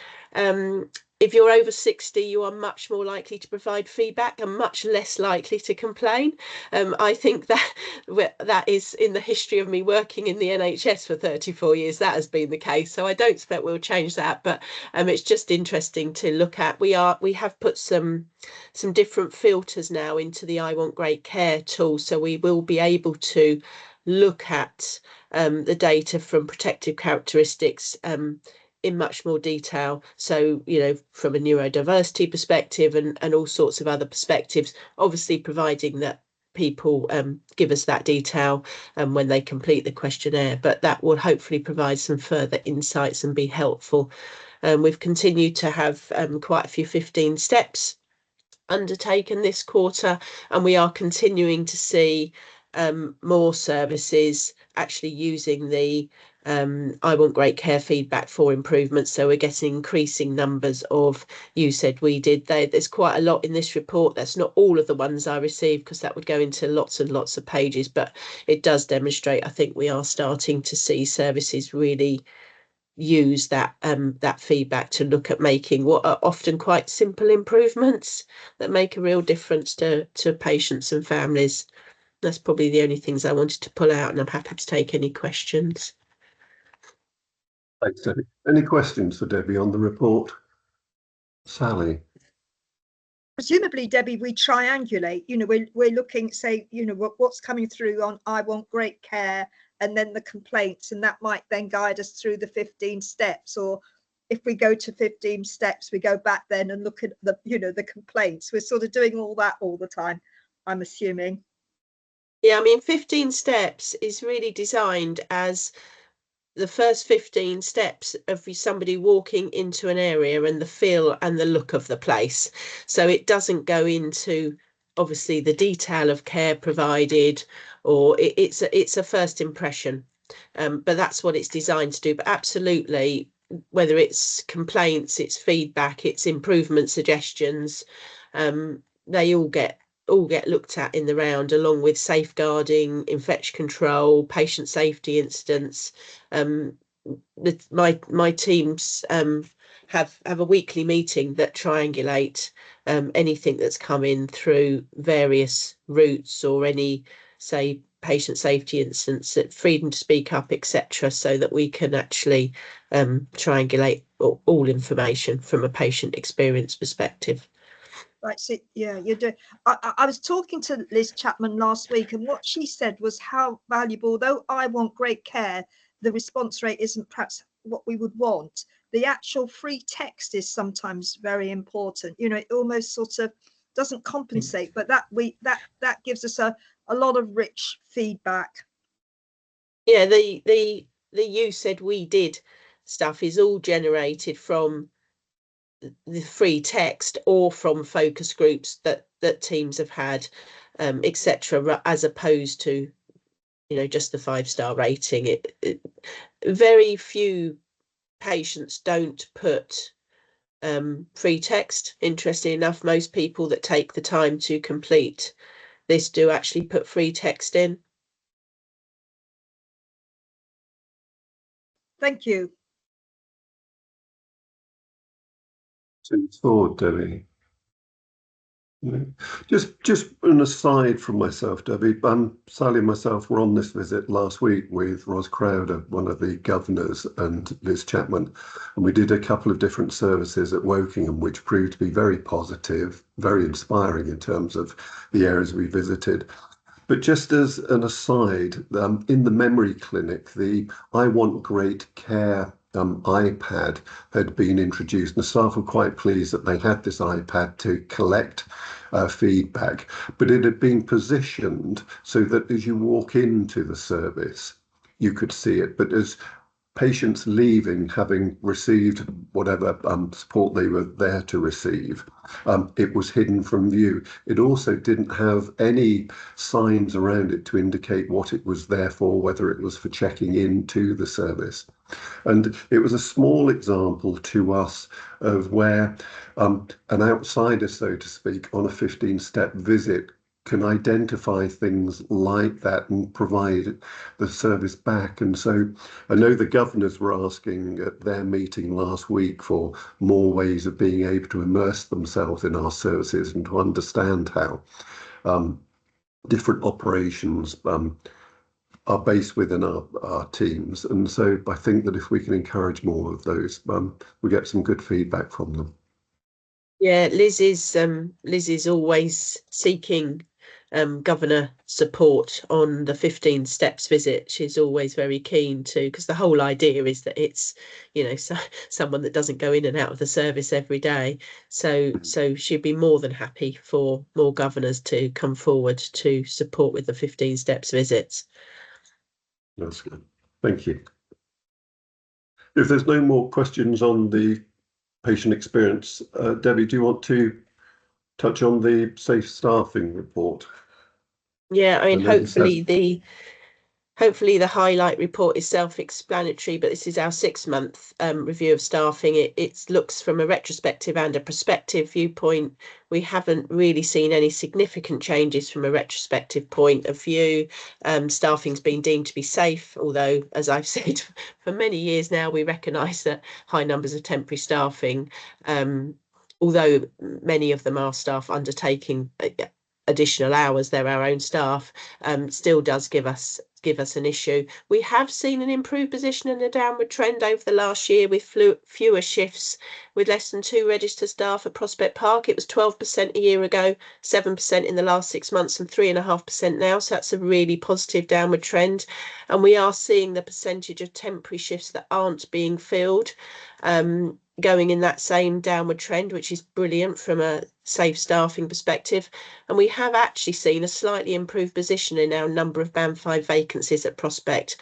if you're over 60, you are much more likely to provide feedback and much less likely to complain. I think that is, in the history of me working in the NHS for 34 years, that has been the case. So I don't expect we'll change that, but it's just interesting to look at. We have put some different filters now into the I Want Great Care tool, so we will be able to look at the data from protective characteristics in much more detail. So, from a neurodiversity perspective and all sorts of other perspectives, obviously providing that people give us that detail when they complete the questionnaire, but that will hopefully provide some further insights and be helpful. We've continued to have quite a few 15 steps undertaken this quarter, and we are continuing to see more services actually using the I Want Great Care feedback for improvement. So we're getting increasing numbers of You Said We Did. There's quite a lot in this report. That's not all of the ones I received, because that would go into lots and lots of pages, but it does demonstrate, I think we are starting to see services really use that feedback to look at making what are often quite simple improvements that make a real difference to patients and families. That's probably the only things I wanted to pull out, and I'm happy to take any questions. Thanks, Debbie. Any questions for Debbie on the report? Sally? Presumably, Debbie, we triangulate, we're looking, say, what's coming through on I Want Great Care and then the complaints, and that might then guide us through the 15 steps. Or if we go to 15 steps, we go back then and look at the complaints. We're sort of doing all that all the time, I'm assuming. Yeah, 15 steps is really designed as the first 15 steps of somebody walking into an area and the feel and the look of the place. So it doesn't go into obviously the detail of care provided, or it's a first impression, but that's what it's designed to do. But absolutely, whether it's complaints, it's feedback, it's improvement suggestions, they all get looked at in the round, along with safeguarding, infection control, patient safety incidents. My teams have a weekly meeting that triangulate anything that's come in through various routes, or any, say, patient safety incidents, freedom to speak up, etc., so that we can actually triangulate all information from a patient experience perspective. Right, so yeah, you do. I was talking to Liz Chapman last week, and what she said was how valuable, though I Want Great Care, the response rate isn't perhaps what we would want. The actual free text is sometimes very important. It almost sort of doesn't compensate, but that gives us a lot of rich feedback. Yeah, the You Said We Did stuff is all generated from the free text or from focus groups that teams have had, etc., as opposed to just the 5-star rating. Very few patients don't put free text. Interesting enough, most people that take the time to complete this do actually put free text in. Thank you. Forward, Debbie. Just an aside from myself, Debbie, Sally and myself were on this visit last week with Ros Crowder, one of the governors, and Liz Chapman, and we did a couple of different services at Wokingham, which proved to be very positive, very inspiring in terms of the areas we visited. But just as an aside, in the memory clinic, the I Want Great Care iPad had been introduced, and the staff were quite pleased that they had this iPad to collect feedback, but it had been positioned so that as you walk into the service, you could see it. But as patients leaving, having received whatever support they were there to receive, it was hidden from view. It also didn't have any signs around it to indicate what it was there for, whether it was for checking into the service. And it was a small example to us of where an outsider, so to speak, on a 15-step visit can identify things like that and provide the service back. And so I know the governors were asking at their meeting last week for more ways of being able to immerse themselves in our services and to understand how different operations are based within our teams. And so I think that if we can encourage more of those, we get some good feedback from them. Yeah, Liz is always seeking governor support on the 15 steps visit. She's always very keen to, because the whole idea is that it's, you know, someone that doesn't go in and out of the service every day. So she'd be more than happy for more governors to come forward to support with the 15 steps visits. That's good. Thank you. If there's no more questions on the patient experience, Debbie, do you want to touch on the safe staffing report? Yeah, I mean, hopefully the highlight report is self-explanatory, but this is our 6-month review of staffing. It looks from a retrospective and a prospective viewpoint. We haven't really seen any significant changes from a retrospective point of view. Staffing's been deemed to be safe, although, as I've said, for many years now, we recognise that high numbers of temporary staffing, although many of them are staff undertaking additional hours, they're our own staff, still does give us an issue. We have seen an improved position and a downward trend over the last year with fewer shifts, with less than 2 registered staff at Prospect Park. It was 12% a year ago, 7% in the last 6 months, and 3.5% now. So that's a really positive downward trend. And we are seeing the percentage of temporary shifts that aren't being filled going in that same downward trend, which is brilliant from a safe staffing perspective. And we have actually seen a slightly improved position in our number of Band 5 vacancies at Prospect.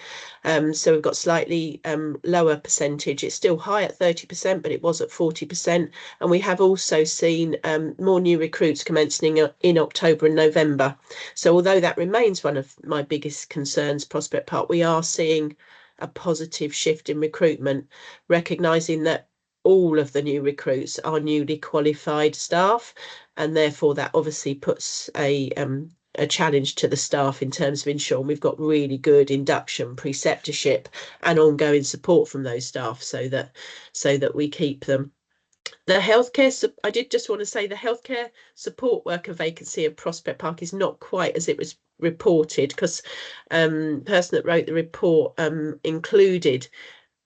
So we've got slightly lower percentage. It's still high at 30%, but it was at 40%. And we have also seen more new recruits commencing in October and November. So although that remains one of my biggest concerns, Prospect Park, we are seeing a positive shift in recruitment, recognising that all of the new recruits are newly qualified staff, and therefore that obviously puts a challenge to the staff in terms of ensuring we've got really good induction, preceptorship and ongoing support from those staff so that we keep them. The healthcare, I did just want to say the healthcare support worker vacancy at Prospect Park is not quite as it was reported, because the person that wrote the report included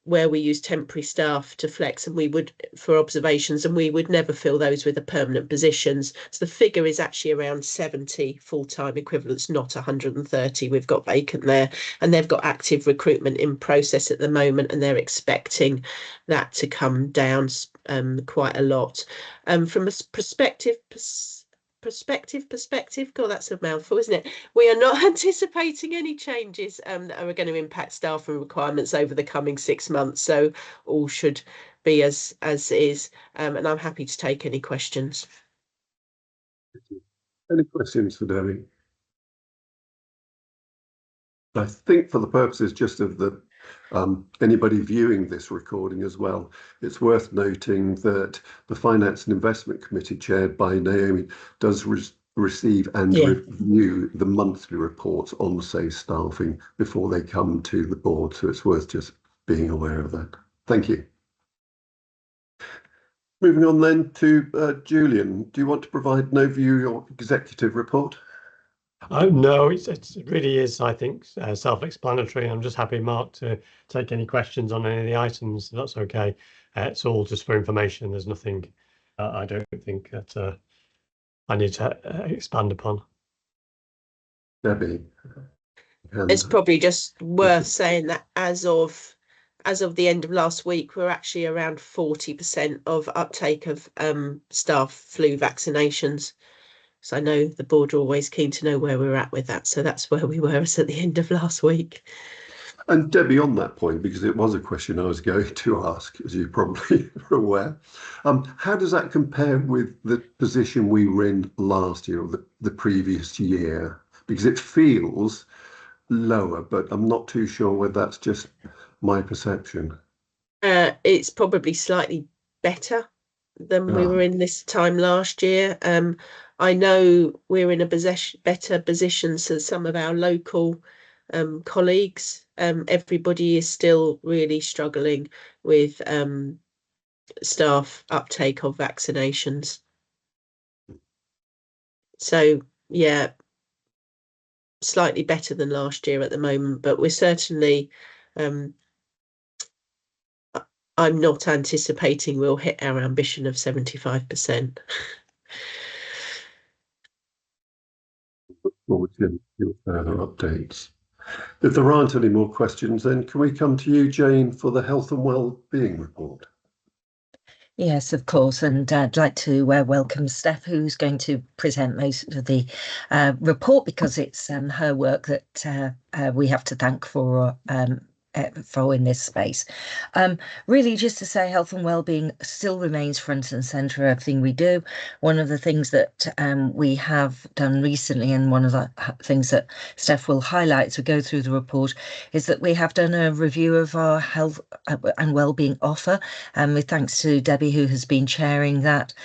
where we use temporary staff to flex, and we would for observations, and we would never fill those with the permanent positions. So the figure is actually around 70 full-time equivalents, not 130 we've got vacant there, and they've got active recruitment in process at the moment, and they're expecting that to come down quite a lot. From a perspective, God, that's a mouthful, isn't it? We are not anticipating any changes that are going to impact staff and requirements over the coming 6 months, so all should be as is, and I'm happy to take any questions. Any questions for Debbie? I think for the purposes just of the anybody viewing this recording as well, it's worth noting that the Finance and Investment Committee chaired by Naomi does receive and review the monthly reports on safe staffing before they come to the board, so it's worth just being aware of that. Thank you. Moving on then to Julian, do you want to provide an overview of your executive report? No, it really is, I think, self-explanatory. I'm just happy, Mark, to take any questions on any of the items. That's okay. It's all just for information. There's nothing I don't think that I need to expand upon. Debbie. It's probably just worth saying that as of the end of last week, we're actually around 40% of uptake of staff flu vaccinations. So I know the board are always keen to know where we're at with that. So that's where we were at the end of last week. And Debbie, on that point, because it was a question I was going to ask, as you probably are aware, how does that compare with the position we were in last year or the previous year? Because it feels lower, but I'm not too sure whether that's just my perception. It's probably slightly better than we were in this time last year. I know we're in a better position than some of our local colleagues. Everybody is still really struggling with staff uptake of vaccinations. So yeah, slightly better than last year at the moment, but we're certainly I'm not anticipating we'll hit our ambition of 75%. Forward to your further updates. If there aren't any more questions, then can we come to you, Jane, for the health and well-being report? Yes, of course, and I'd like to welcome Steph, who's going to present most of the report, because it's her work that we have to thank for in this space. Really, just to say, health and well-being still remains front and centre of everything we do. One of the things that we have done recently, and one of the things that Steph will highlight as we go through the report, is that we have done a review of our health and well-being offer, with thanks to Debbie, who has been chairing that.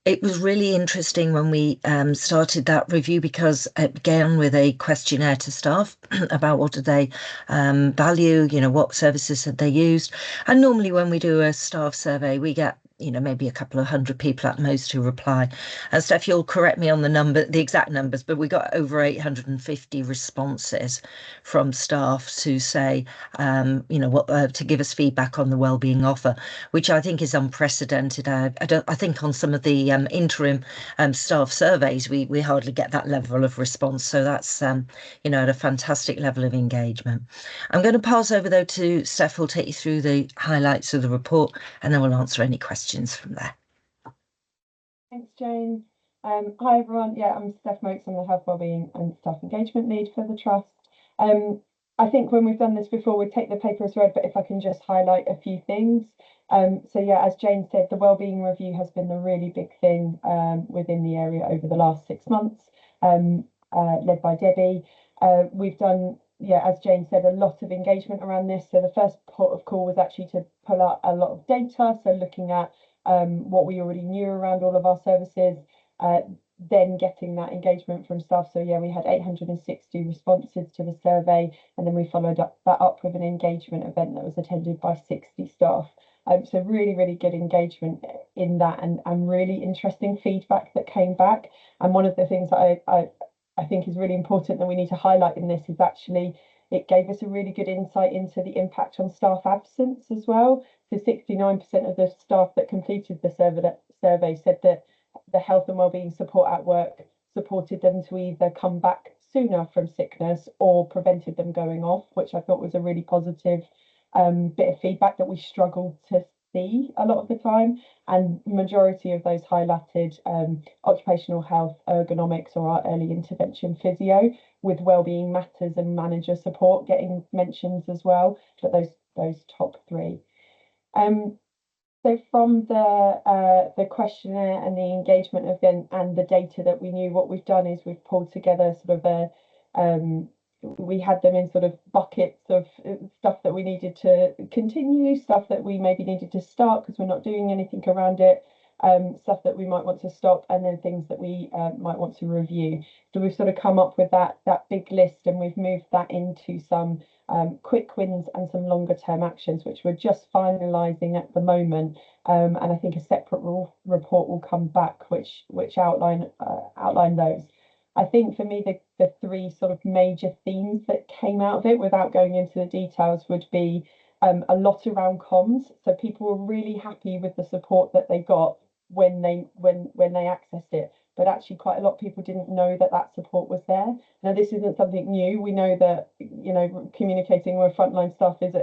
It was really interesting when we started that review, because it began with a questionnaire to staff about what do they value, what services had they used. And normally when we do a staff survey, we get maybe a couple of hundred people at most who reply. And Steph, you'll correct me on the exact numbers, but we got over 850 responses from staff to say, to give us feedback on the wellbeing offer, which I think is unprecedented. I think on some of the interim staff surveys, we hardly get that level of response. So that's, at a fantastic level of engagement. I'm going to pass over though to Steph, who'll take you through the highlights of the report, and then we'll answer any questions from there. Thanks, Jane. Hi everyone. Yeah, I'm Steph Mokes. I'm the Health, Wellbeing and Staff Engagement Lead for the Trust. I think when we've done this before, we take the paper as read, but if I can just highlight a few things. So yeah, as Jane said, the wellbeing review has been the really big thing within the area over the last 6 months, led by Debbie. We've done, as Jane said, a lot of engagement around this. So the first port of call was actually to pull out a lot of data. So looking at what we already knew around all of our services, then getting that engagement from staff. So yeah, we had 860 responses to the survey, and then we followed that up with an engagement event that was attended by 60 staff. So really, really good engagement in that, and really interesting feedback that came back. And one of the things that I think is really important that we need to highlight in this is actually it gave us a really good insight into the impact on staff absence as well. So 69% of the staff that completed the survey said that the health and wellbeing support at work supported them to either come back sooner from sickness or prevented them going off, which I thought was a really positive bit of feedback that we struggled to see a lot of the time. And majority of those highlighted occupational health, ergonomics, or our early intervention physio, with wellbeing matters and manager support getting mentions as well, but those top three. So from the questionnaire and the engagement event and the data that we knew, what we've done is we've pulled together sort of we had them in sort of buckets of stuff that we needed to continue, stuff that we maybe needed to start because we're not doing anything around it, stuff that we might want to stop, and then things that we might want to review. So we've sort of come up with that big list, and we've moved that into some quick wins and some longer term actions, which we're just finalising at the moment. And I think a separate report will come back, which outline those. I think for me, the three sort of major themes that came out of it, without going into the details, would be a lot around comms. So people were really happy with the support that they got when they accessed it. But actually, quite a lot of people didn't know that support was there. Now, this isn't something new. We know that, you know, communicating with frontline staff is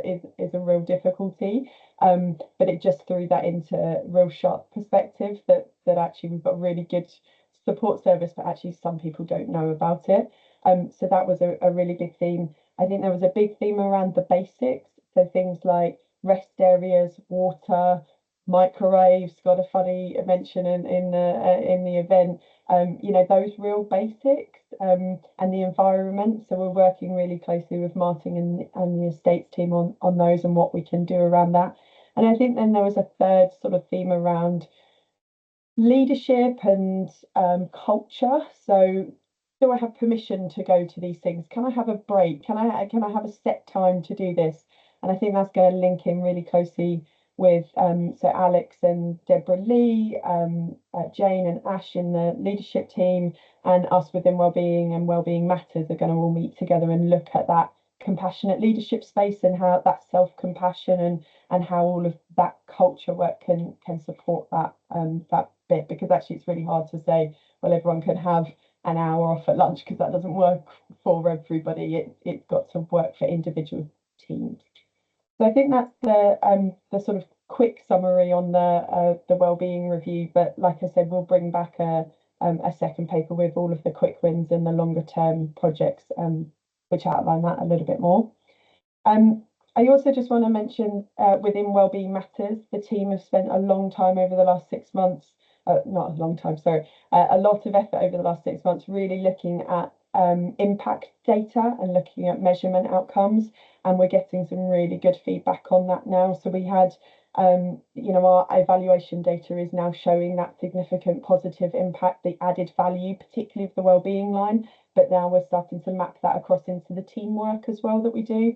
a real difficulty. But it just threw that into real sharp perspective that actually we've got a really good support service, but actually some people don't know about it. So that was a really big theme. I think there was a big theme around the basics. So things like rest areas, water, microwaves, got a funny mention in the event. You know, those real basics, and the environment. So we're working really closely with Martin and the estates team on those and what we can do around that. And I think then there was a third sort of theme around leadership and culture. So do I have permission to go to these things? Can I have a break? Can I have a set time to do this? And I think that's going to link in really closely with so Alex and Deborah Lee, Jane and Ash in the leadership team, and us within Wellbeing and Wellbeing Matters are going to all meet together and look at that compassionate leadership space and how that self-compassion and how all of that culture work can support that bit, because actually it's really hard to say, well, everyone can have an hour off at lunch, because that doesn't work for everybody. It's got to work for individual teams. So I think that's the sort of quick summary on the wellbeing review. But like I said, we'll bring back a second paper with all of the quick wins and the longer term projects, which outline that a little bit more. I also just want to mention within Wellbeing Matters, the team have spent a long time over the last 6 months, not a long time, sorry, a lot of effort over the last 6 months, really looking at impact data and looking at measurement outcomes. And we're getting some really good feedback on that now. So we had, you know, our evaluation data is now showing that significant positive impact, the added value, particularly of the wellbeing line. But now we're starting to map that across into the teamwork as well that we do.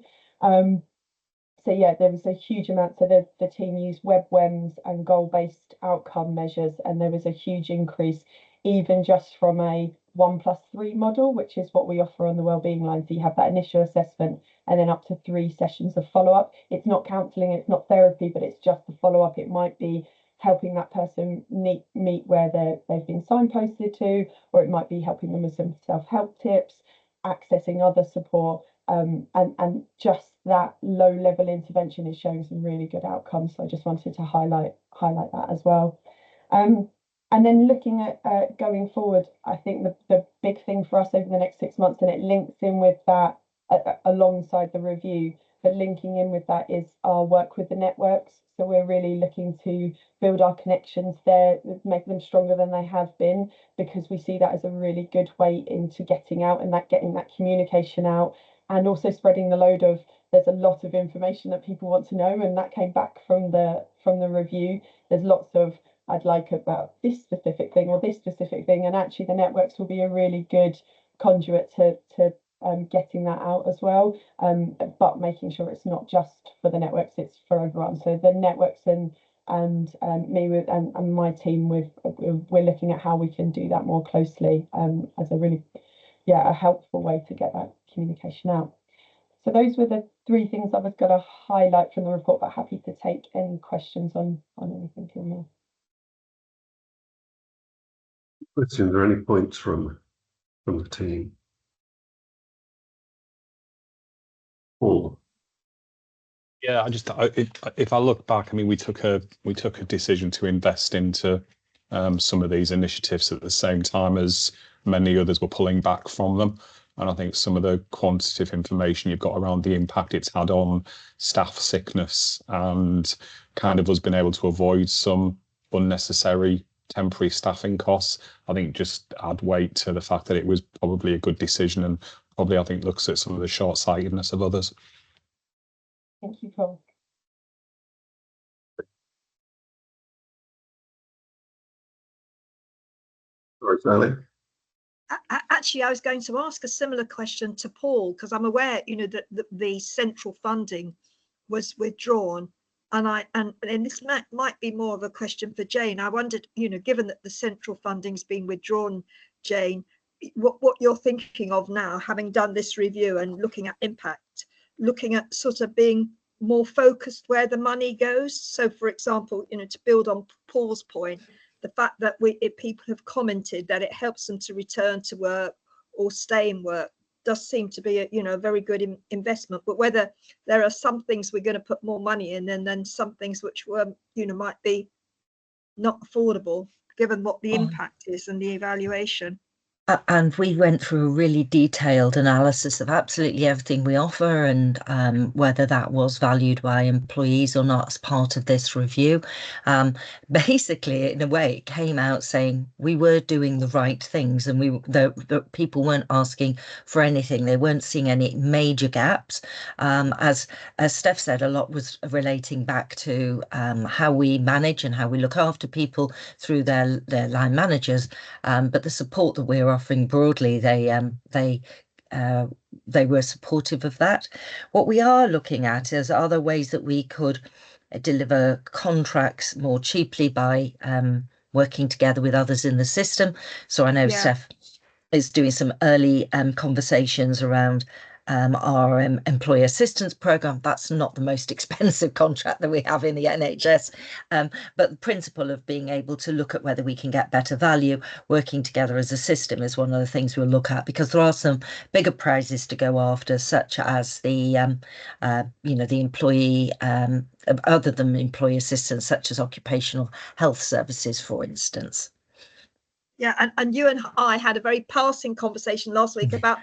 So yeah, there was a huge amount. So the team used WebWEMS and goal-based outcome measures, and there was a huge increase, even just from a 1+3 model, which is what we offer on the wellbeing line. So you have that initial assessment and then up to 3 sessions of follow-up. It's not counselling, it's not therapy, but it's just the follow-up. It might be helping that person meet where they've been signposted to, or it might be helping them with some self-help tips, accessing other support, and just that low-level intervention is showing some really good outcomes. So I just wanted to highlight that as well. And then looking at going forward, I think the big thing for us over the next 6 months, and it links in with that alongside the review, but linking in with that is our work with the networks. So we're really looking to build our connections there, make them stronger than they have been, because we see that as a really good way into getting out and getting that communication out, and also spreading the load of, there's a lot of information that people want to know, and that came back from the review. There's lots of, I'd like about this specific thing or this specific thing, and actually the networks will be a really good conduit to getting that out as well, but making sure it's not just for the networks, it's for everyone. So the networks and me with and my team, we're looking at how we can do that more closely as a really a helpful way to get that communication out. So those were the 3 things I was going to highlight from the report, but happy to take any questions on anything in there. Questions or any points from the team? Paul? Yeah, if I look back, I mean, we took a decision to invest into some of these initiatives at the same time as many others were pulling back from them. And I think some of the quantitative information you've got around the impact it's had on staff sickness and kind of us being able to avoid some unnecessary temporary staffing costs, I think just add weight to the fact that it was probably a good decision, and probably, I think, looks at some of the short-sightedness of others. Thank you, Paul. Sorry, Sally. Actually, I was going to ask a similar question to Paul, because I'm aware, that the central funding was withdrawn, and this might be more of a question for Jane. I wondered, given that the central funding's been withdrawn, Jane, what you're thinking of now, having done this review and looking at impact, looking at sort of being more focused where the money goes. So, for example, to build on Paul's point, the fact that people have commented that it helps them to return to work or stay in work does seem to be a very good investment. But whether there are some things we're going to put more money in, and then some things which were might be not affordable given what the impact is and the evaluation. And we went through a really detailed analysis of absolutely everything we offer, and whether that was valued by employees or not as part of this review. Basically, in a way, it came out saying we were doing the right things, and the people weren't asking for anything. They weren't seeing any major gaps. As Steph said, a lot was relating back to how we manage and how we look after people through their line managers. But the support that we're offering broadly, they were supportive of that. What we are looking at is other ways that we could deliver contracts more cheaply by working together with others in the system. So I know Steph is doing some early conversations around our employee assistance program. That's not the most expensive contract that we have in the NHS, but the principle of being able to look at whether we can get better value working together as a system is one of the things we'll look at, because there are some bigger prizes to go after, such as the the employee other than employee assistance, such as occupational health services, for instance. Yeah, and you and I had a very passing conversation last week about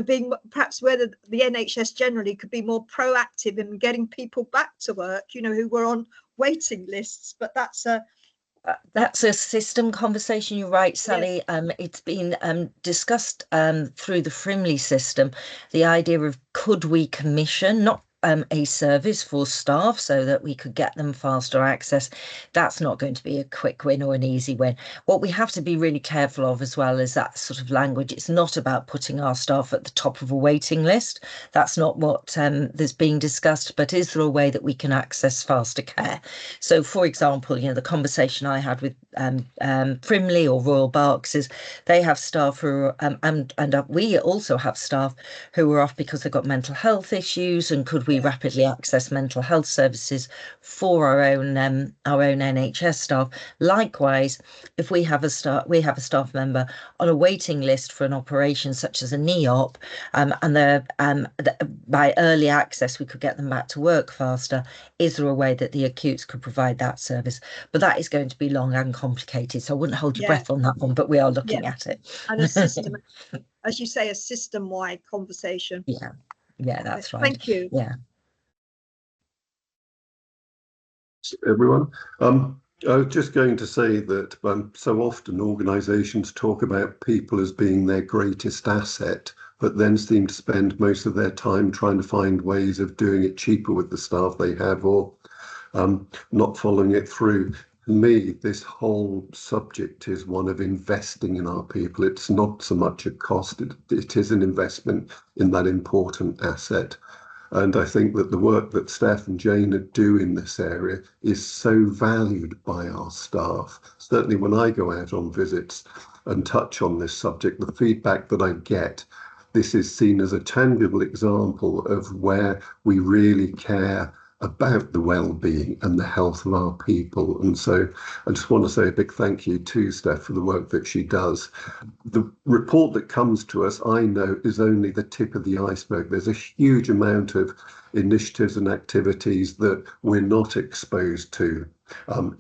being perhaps whether the NHS generally could be more proactive in getting people back to work, who were on waiting lists. But that's a system conversation. You're right, Sally. Yes. It's been discussed through the Frimley system, the idea of could we commission, not a service for staff so that we could get them faster access. That's not going to be a quick win or an easy win. What we have to be really careful of as well is that sort of language. It's not about putting our staff at the top of a waiting list. That's not what is being discussed, but is there a way that we can access faster care? So, for example, the conversation I had with Frimley or Royal Berks is they have staff who are, and we also have staff who are off because they've got mental health issues, and could we rapidly access mental health services for our own NHS staff? Likewise, if we have a staff member on a waiting list for an operation such as a knee op, and by early access we could get them back to work faster. Is there a way that the acutes could provide that service? But that is going to be long and complicated, so I wouldn't hold your breath on that one, but we are looking at it. And a system, as you say, a system-wide conversation. Yeah, that's right. Thank you. Yeah. Everyone. I was just going to say that so often organisations talk about people as being their greatest asset, but then seem to spend most of their time trying to find ways of doing it cheaper with the staff they have, or not following it through. For me, this whole subject is one of investing in our people. It's not so much a cost, it is an investment in that important asset. And I think that the work that Steph and Jane do in this area is so valued by our staff. Certainly when I go out on visits and touch on this subject, the feedback that I get, this is seen as a tangible example of where we really care about the well-being and the health of our people. And so I just want to say a big thank you to Steph for the work that she does. The report that comes to us, I know, is only the tip of the iceberg. There's a huge amount of initiatives and activities that we're not exposed to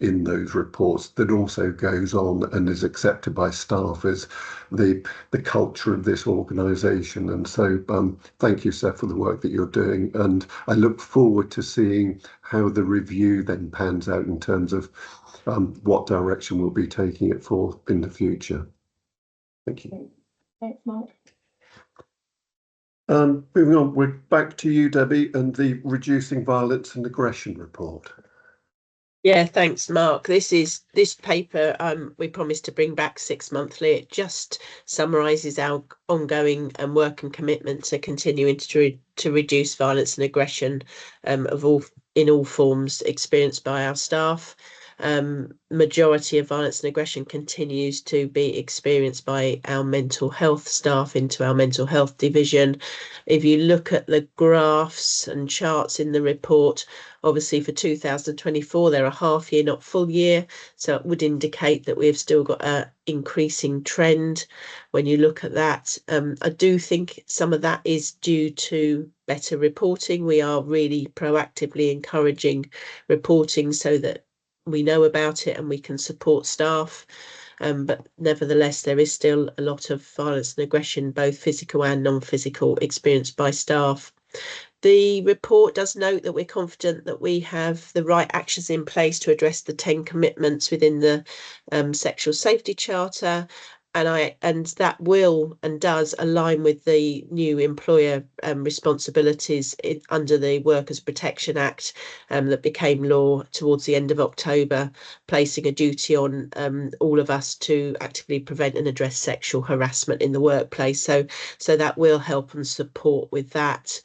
in those reports, that also goes on and is accepted by staff as the culture of this organisation. And so thank you, Steph, for the work that you're doing, and I look forward to seeing how the review then pans out in terms of what direction we'll be taking it for in the future. Thank you. Thanks, Mark. Moving on, we're back to you, Debbie, and the Reducing Violence and Aggression report. Yeah, thanks, Mark. This paper we promised to bring back 6 monthly. It just summarises our ongoing work and commitment to continuing to reduce violence and aggression in all forms experienced by our staff. Majority of violence and aggression continues to be experienced by our mental health staff into our mental health division. If you look at the graphs and charts in the report, obviously for 2024 they're a half year, not full year, so it would indicate that we've still got an increasing trend when you look at that. I do think some of that is due to better reporting. We are really proactively encouraging reporting so that we know about it and we can support staff. But nevertheless, there is still a lot of violence and aggression, both physical and non-physical, experienced by staff. The report does note that we're confident that we have the right actions in place to address the 10 commitments within the Sexual Safety Charter, and that will and does align with the new employer responsibilities under the Workers Protection Act that became law towards the end of October, placing a duty on all of us to actively prevent and address sexual harassment in the workplace. So that will help and support with that.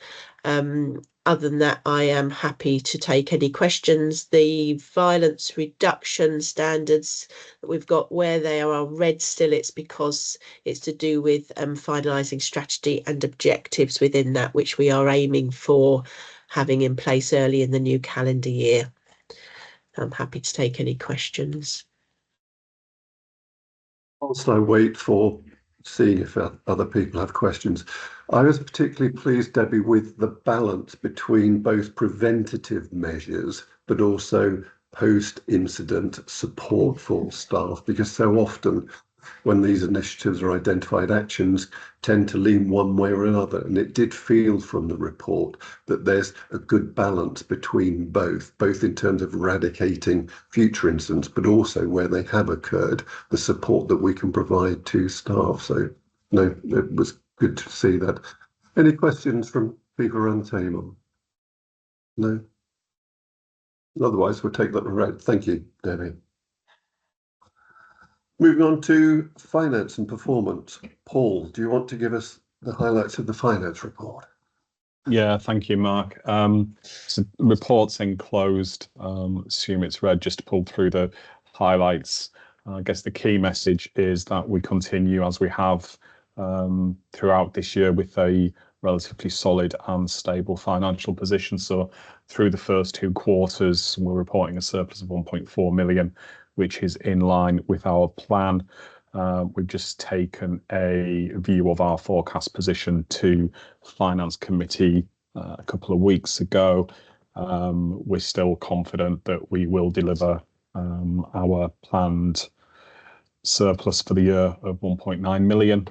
Other than that, I am happy to take any questions. The violence reduction standards that we've got, where they are red still, it's because it's to do with finalising strategy and objectives within that, which we are aiming for having in place early in the new calendar year. I'm happy to take any questions. Whilst I wait for seeing if other people have questions, I was particularly pleased, Debbie, with the balance between both preventative measures but also post-incident support for staff, because so often when these initiatives or identified actions tend to lean one way or another, and it did feel from the report that there's a good balance between both in terms of eradicating future incidents, but also where they have occurred, the support that we can provide to staff. So no, it was good to see that. Any questions from people around the table? No? Otherwise, we'll take that as read. Thank you, Debbie. Moving on to finance and performance. Paul, do you want to give us the highlights of the finance report? Yeah, thank you, Mark. So report's enclosed. Assume it's read, just to pull through the highlights. I guess the key message is that we continue as we have throughout this year with a relatively solid and stable financial position. So through the first 2 quarters, we're reporting a surplus of 1.4 million, which is in line with our plan. We've just taken a view of our forecast position to Finance Committee a couple of weeks ago. We're still confident that we will deliver our planned surplus for the year of 1.9 million.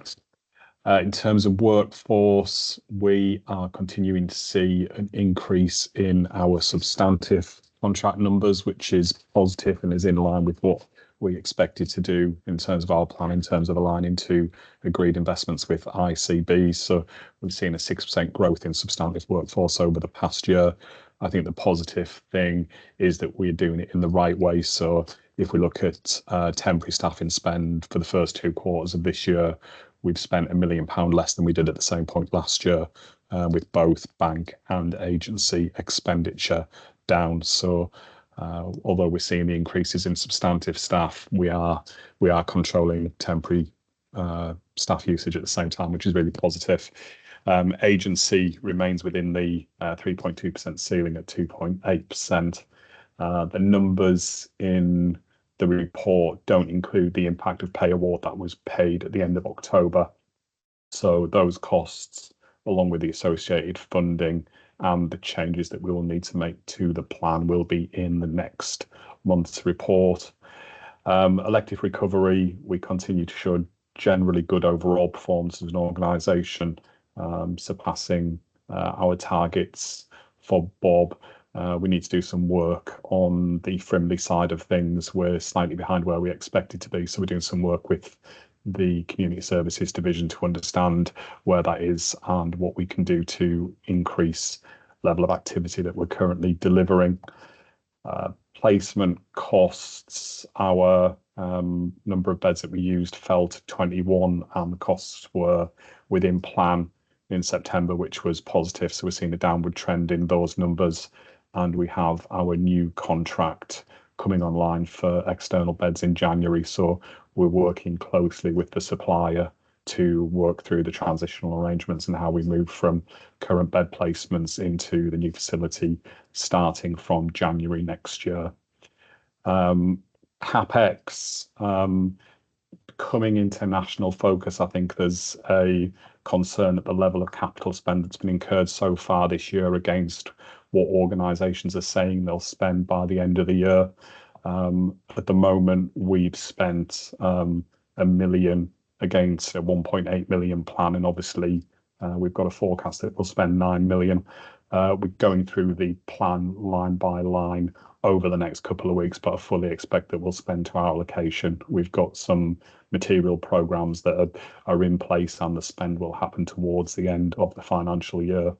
In terms of workforce, we are continuing to see an increase in our substantive contract numbers, which is positive and is in line with what we expected to do in terms of our plan, in terms of aligning to agreed investments with ICB. So we've seen a 6% growth in substantive workforce over the past year. I think the positive thing is that we're doing it in the right way. So if we look at temporary staffing spend for the first 2 quarters of this year, we've spent £1 million less than we did at the same point last year, with both bank and agency expenditure down. So although we're seeing the increases in substantive staff, we are controlling temporary staff usage at the same time, which is really positive. Agency remains within the 3.2% ceiling at 2.8%. The numbers in the report don't include the impact of pay award that was paid at the end of October. So those costs, along with the associated funding and the changes that we will need to make to the plan, will be in the next month's report. Elective recovery, we continue to show generally good overall performance as an organisation, surpassing our targets for Bob. We need to do some work on the Frimley side of things. We're slightly behind where we expected to be, so we're doing some work with the Community Services Division to understand where that is and what we can do to increase level of activity that we're currently delivering. placement costs, our number of beds that we used fell to 21, and the costs were within plan in September, which was positive. So we're seeing a downward trend in those numbers, and we have our new contract coming online for external beds in January. So we're working closely with the supplier to work through the transitional arrangements and how we move from current bed placements into the new facility starting from January next year. CapEx, coming into national focus, I think there's a concern at the level of capital spend that's been incurred so far this year against what organisations are saying they'll spend by the end of the year. At the moment, we've spent £1 million against a 1.8 million plan, and obviously we've got a forecast that we'll spend 9 million. We're going through the plan line by line over the next couple of weeks, but I fully expect that we'll spend to our allocation. We've got some material programs that are in place, and the spend will happen towards the end of the financial year.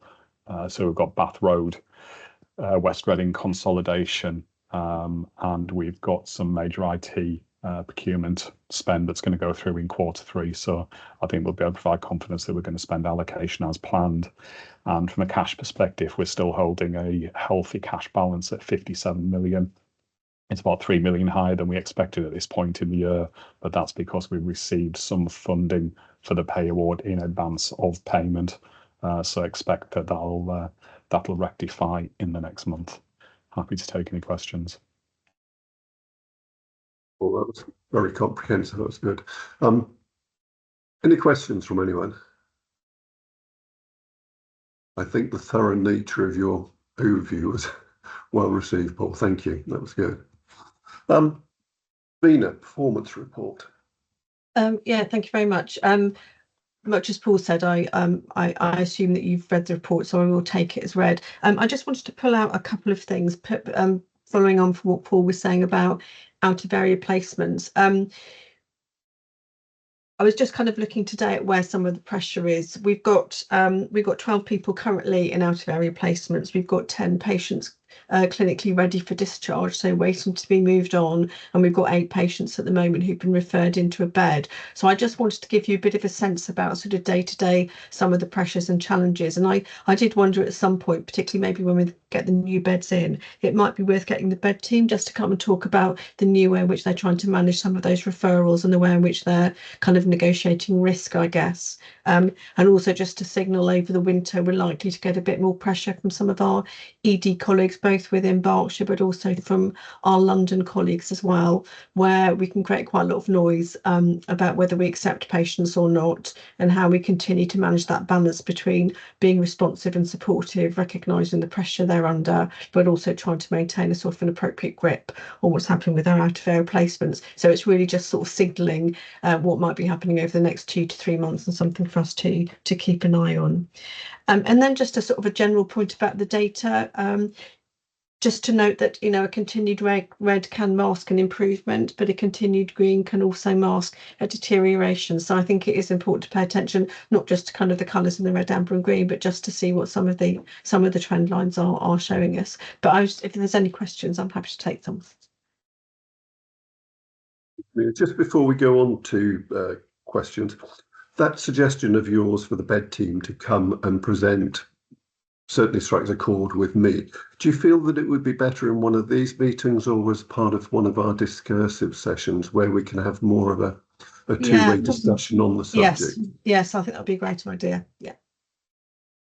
So we've got Bath Road, West Reading consolidation, and we've got some major IT procurement spend that's going to go through in Q3. So I think we'll be able to provide confidence that we're going to spend allocation as planned. And from a cash perspective, we're still holding a healthy cash balance at 57 million. It's about 3 million higher than we expected at this point in the year, but that's because we received some funding for the pay award in advance of payment. So expect that that'll rectify in the next month. Happy to take any questions. Well, that was very comprehensive. That was good. Any questions from anyone? I think the thorough nature of your overview was well received, Paul. Thank you. That was good. Vina, performance report. Yeah, thank you very much. Much as Paul said, I assume that you've read the report, so I will take it as read. I just wanted to pull out a couple of things, following on from what Paul was saying about out of area placements. I was just kind of looking today at where some of the pressure is. We've got 12 people currently in out of area placements. We've got 10 patients clinically ready for discharge, so waiting to be moved on, and we've got 8 patients at the moment who've been referred into a bed. So I just wanted to give you a bit of a sense about sort of day to day some of the pressures and challenges. And I did wonder at some point, particularly maybe when we get the new beds in, it might be worth getting the bed team just to come and talk about the new way in which they're trying to manage some of those referrals and the way in which they're kind of negotiating risk, I guess. And also just to signal over the winter, we're likely to get a bit more pressure from some of our ED colleagues, both within Berkshire, but also from our London colleagues as well, where we can create quite a lot of noise about whether we accept patients or not, and how we continue to manage that balance between being responsive and supportive, recognising the pressure they're under, but also trying to maintain a sort of an appropriate grip on what's happening with our out of area placements. So it's really just sort of signalling what might be happening over the next 2 to 3 months, and something for us to keep an eye on. And then just a sort of a general point about the data. Just to note that, you know, a continued red can mask an improvement, but a continued green can also mask a deterioration. So I think it is important to pay attention, not just to kind of the colours in the red, amber and green, but just to see what some of the trend lines are showing us. But if there's any questions, I'm happy to take them. Just before we go on to questions, that suggestion of yours for the bed team to come and present certainly strikes a chord with me. Do you feel that it would be better in one of these meetings, or as part of one of our discursive sessions where we can have more of a two-way discussion on the subject? Yes, I think that'd be a great idea. Yeah.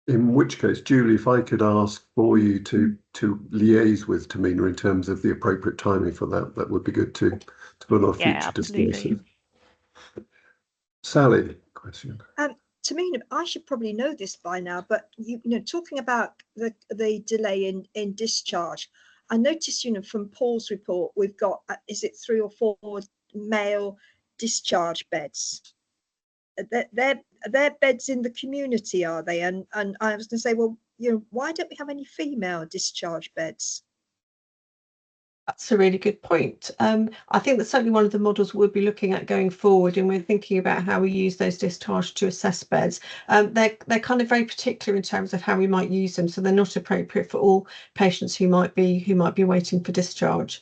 In which case, Julie, if I could ask for you to liaise with Tamina in terms of the appropriate timing for that, that would be good to put on future discussion. Sally, question. Tamina, I should probably know this by now, but you know, talking about the delay in discharge, I noticed, you know, from Paul's report, we've got is it 3 or 4 male discharge beds? They're beds in the community, are they? And I was going to say, well, you know, why don't we have any female discharge beds? That's a really good point. I think that certainly one of the models we'll be looking at going forward, and we're thinking about how we use those discharge to assess beds. They're kind of very particular in terms of how we might use them, so they're not appropriate for all patients who might be waiting for discharge.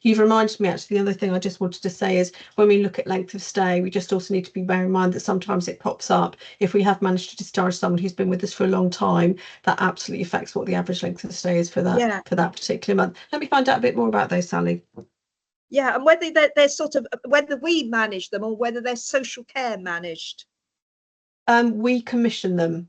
You've reminded me, actually, the other thing I just wanted to say is when we look at length of stay, we just also need to be bearing in mind that sometimes it pops up. If we have managed to discharge someone who's been with us for a long time, that absolutely affects what the average length of stay is for that particular month. Let me find out a bit more about those, Sally. Yeah, and whether they're sort of, whether we manage them or whether they're social care managed. We commission them.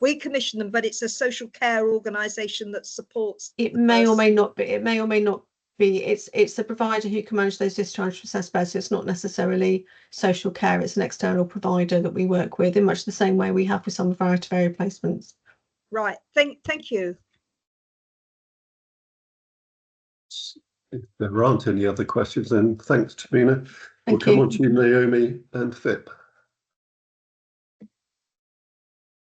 We commission them, but it's a social care organisation that supports. It may or may not be. It may or may not be. It's a provider who can manage those discharge assessed beds. So it's not necessarily social care. It's an external provider that we work with in much the same way we have with some of our out-of-area placements. Right. Thank you. If there aren't any other questions, then thanks, Tamina. We'll Thank come you. on to you, Naomi and FIP.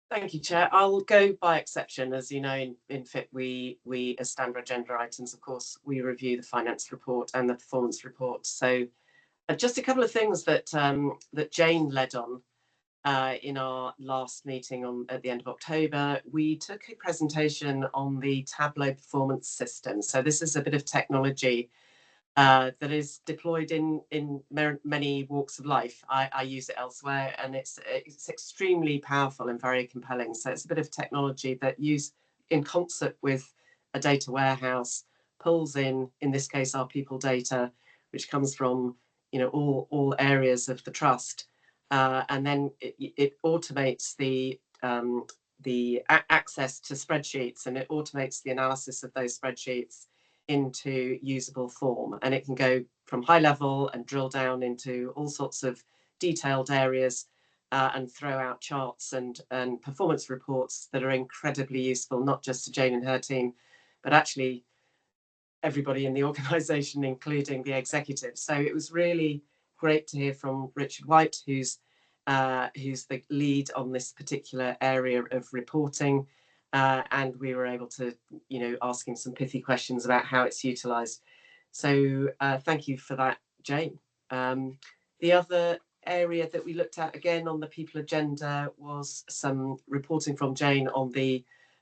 Thank you, Chair. I'll go by exception. As you know, in FIP, we as standard agenda items, of course, we review the finance report and the performance report. So just a couple of things that that Jane led on in our last meeting at the end of October. We took a presentation on the Tableau performance system. So this is a bit of technology that is deployed in many walks of life. I use it elsewhere, and it's extremely powerful and very compelling. So it's a bit of technology that used in concert with a data warehouse, pulls in this case, our people data, which comes from all areas of the trust, and then it automates the access to spreadsheets, and it automates the analysis of those spreadsheets into usable form, and it can go from high level and drill down into all sorts of detailed areas and throw out charts and performance reports that are incredibly useful, not just to Jane and her team, but actually everybody in the organisation, including the executive. So it was really great to hear from Richard White, who's the lead on this particular area of reporting. And we were able to, ask him some pithy questions about how it's utilised. So thank you for that, Jane. The other area that we looked at again on the people agenda was some reporting from Jane on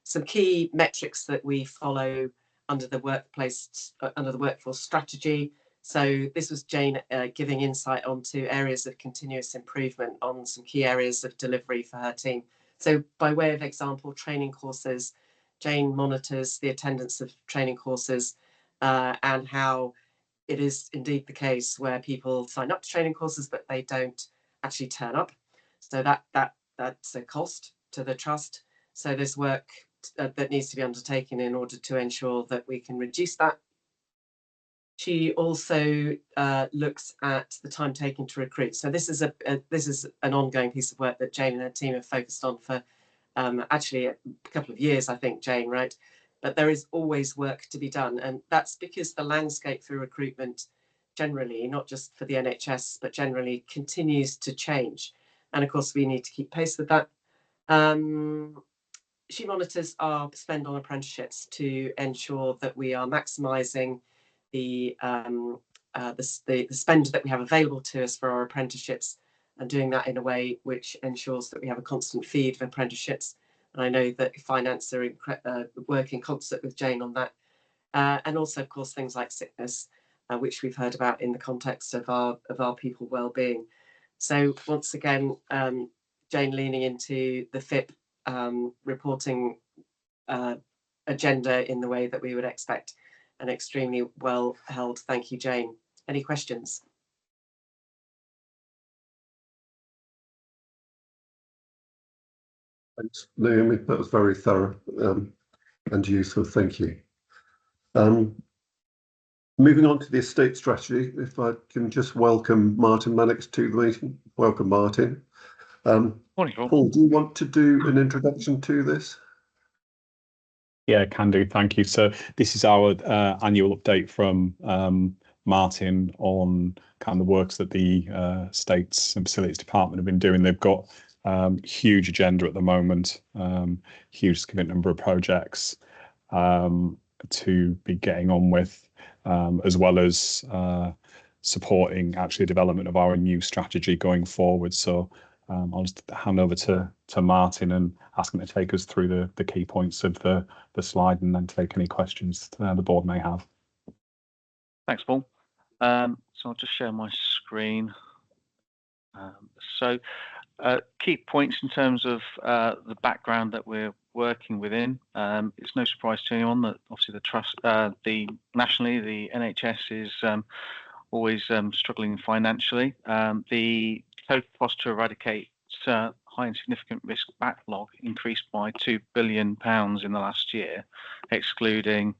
some key metrics that we follow under the workforce strategy. So this was Jane giving insight onto areas of continuous improvement on some key areas of delivery for her team. So by way of example, training courses, Jane monitors the attendance of training courses and how it is indeed the case where people sign up to training courses, but they don't actually turn up. So that's a cost to the trust. So there's work that needs to be undertaken in order to ensure that we can reduce that. She also looks at the time taken to recruit. So this is an ongoing piece of work that Jane and her team have focused on for actually a couple of years, I think, Jane, right? But there is always work to be done. And that's because the landscape for recruitment generally, not just for the NHS, but generally continues to change. And of course, we need to keep pace with that. She monitors our spend on apprenticeships to ensure that we are maximising the spend that we have available to us for our apprenticeships, and doing that in a way which ensures that we have a constant feed of apprenticeships. And I know that finance are work in concert with Jane on that. And also, of course, things like sickness, which we've heard about in the context of our people well-being. So once again, Jane leaning into the FIP reporting agenda in the way that we would expect, and extremely well held. Thank you, Jane. Any questions? Thanks, Naomi. That was very thorough and useful. Thank you. Moving on to the estate strategy, if I can just welcome Martin Mannix to the meeting. Welcome, Martin. Morning, Paul, do you want to do an introduction to this? Yeah, can do. Thank you. So this is our annual update from Martin on kind of the works that the Estates and Facilities Department have been doing. They've got huge agenda at the moment, huge significant number of projects to be getting on with. as well as supporting actually the development of our new strategy going forward. So I'll just hand over to Martin and ask him to take us through the key points of the slide, and then take any questions the board may have. Thanks, Paul. So I'll just share my screen. Key points in terms of the background that we're working within. It's no surprise to anyone that obviously the trust, nationally, the NHS is always struggling financially. The total cost to eradicate high and significant risk backlog increased by £2 billion in the last year, excluding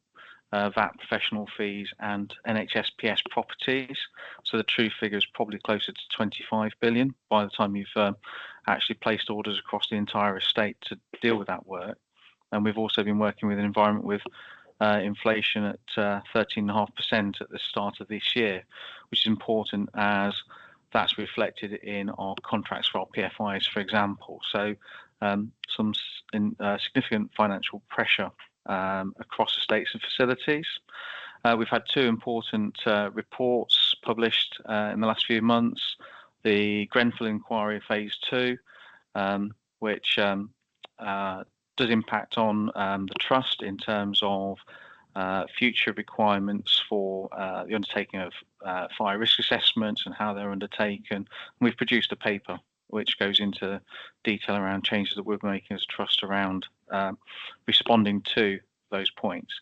VAT professional fees and NHS PS properties. So the true figure is probably closer to 25 billion by the time you've actually placed orders across the entire estate to deal with that work. And we've also been working with an environment with inflation at 13.5% at the start of this year, which is important as that's reflected in our contracts for our PFIs, for example. So some significant financial pressure across estates and facilities. We've had two important reports published in the last few months. The Grenfell Inquiry Phase 2, which does impact on the trust in terms of future requirements for the undertaking of fire risk assessments and how they're undertaken. And we've produced a paper which goes into detail around changes that we're making as a trust around responding to those points.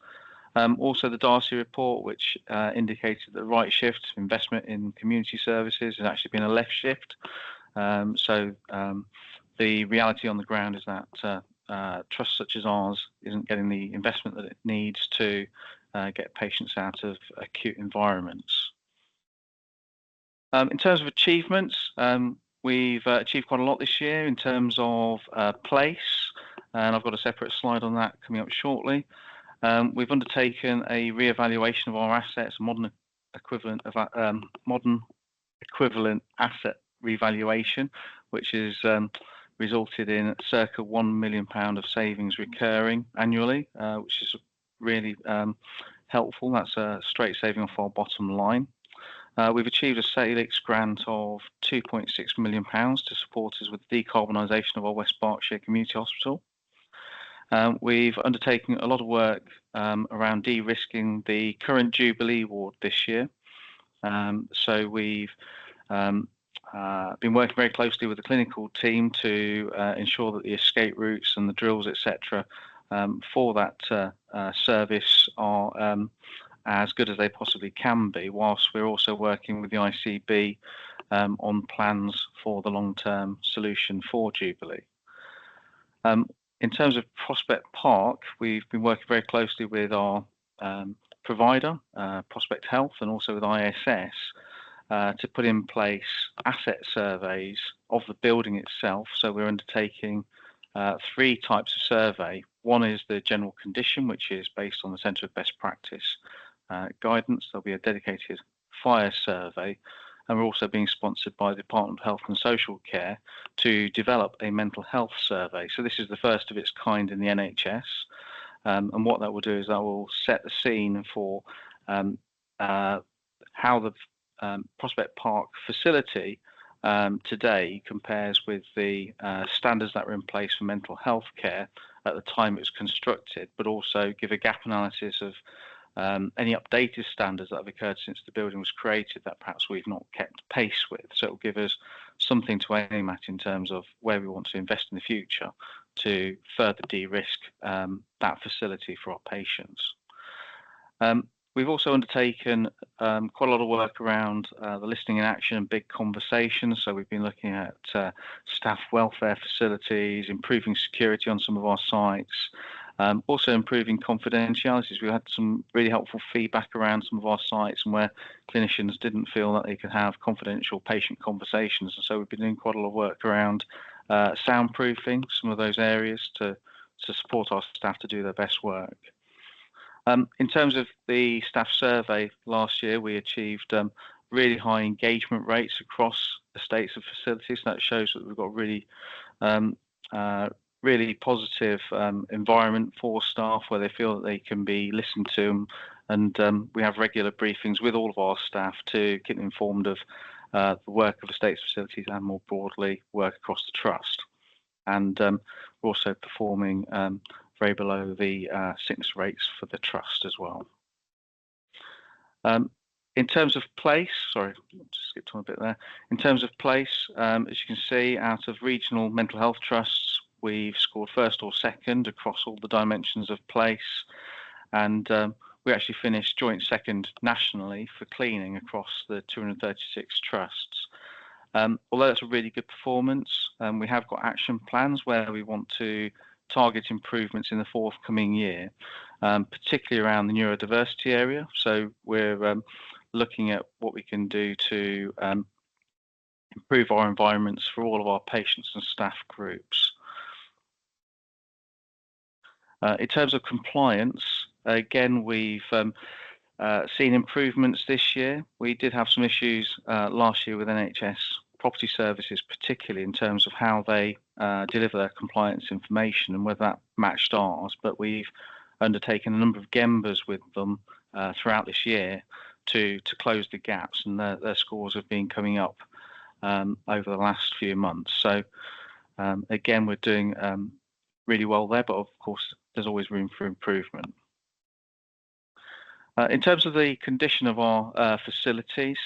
Also the Darcy report, which indicated that the right shift investment in community services has actually been a left shift. The reality on the ground is that trusts such as ours isn't getting the investment that it needs to get patients out of acute environments. In terms of achievements, we've achieved quite a lot this year in terms of place, and I've got a separate slide on that coming up shortly. We've undertaken a re-evaluation of our assets, modern equivalent asset revaluation, which has resulted in circa £1 million of savings recurring annually, which is really helpful. That's a straight saving off our bottom line. We've achieved a Salix grant of £2.6 million to support us with the decarbonisation of our West Berkshire Community Hospital. We've undertaken a lot of work around de-risking the current Jubilee ward this year. So we've been working very closely with the clinical team to ensure that the escape routes and the drills, etc., for that service are as good as they possibly can be, whilst we're also working with the ICB on plans for the long-term solution for Jubilee. In terms of Prospect Park, we've been working very closely with our provider, Prospect Health, and also with ISS to put in place asset surveys of the building itself. So we're undertaking 3 types of survey. One is the general condition, which is based on the Centre of Best Practice guidance. There'll be a dedicated fire survey, and we're also being sponsored by the Department of Health and Social Care to develop a mental health survey. So this is the first of its kind in the NHS, and what that will do is that will set the scene for how the Prospect Park facility today compares with the standards that were in place for mental health care at the time it was constructed, but also give a gap analysis of any updated standards that have occurred since the building was created that perhaps we've not kept pace with. So it will give us something to aim at in terms of where we want to invest in the future to further de-risk that facility for our patients. We've also undertaken quite a lot of work around the listening in action and big conversations. So we've been looking at staff welfare facilities, improving security on some of our sites, also improving confidentialities. We had some really helpful feedback around some of our sites and where clinicians didn't feel that they could have confidential patient conversations. And so we've been doing quite a lot of work around soundproofing some of those areas to support our staff to do their best work. In terms of the staff survey last year, we achieved really high engagement rates across estates and facilities. That shows that we've got really really positive environment for staff where they feel that they can be listened to, and we have regular briefings with all of our staff to keep them informed of the work of estates facilities and more broadly work across the trust. And we're also performing very below the sickness rates for the trust as well. In terms of place, sorry, just skipped on a bit there. In terms of place, as you can see, out of regional mental health trusts, we've scored first or second across all the dimensions of place, and we actually finished joint second nationally for cleaning across the 236 trusts. Although that's a really good performance, we have got action plans where we want to target improvements in the forthcoming year, particularly around the neurodiversity area. So we're looking at what we can do to improve our environments for all of our patients and staff groups. In terms of compliance, again, we've seen improvements this year. We did have some issues last year with NHS Property Services, particularly in terms of how they deliver their compliance information and whether that matched ours. But we've undertaken a number of GEMBAs with them throughout this year to close the gaps, and their scores have been coming up over the last few months. So again, we're doing really well there, but of course, there's always room for improvement. In terms of the condition of our facilities,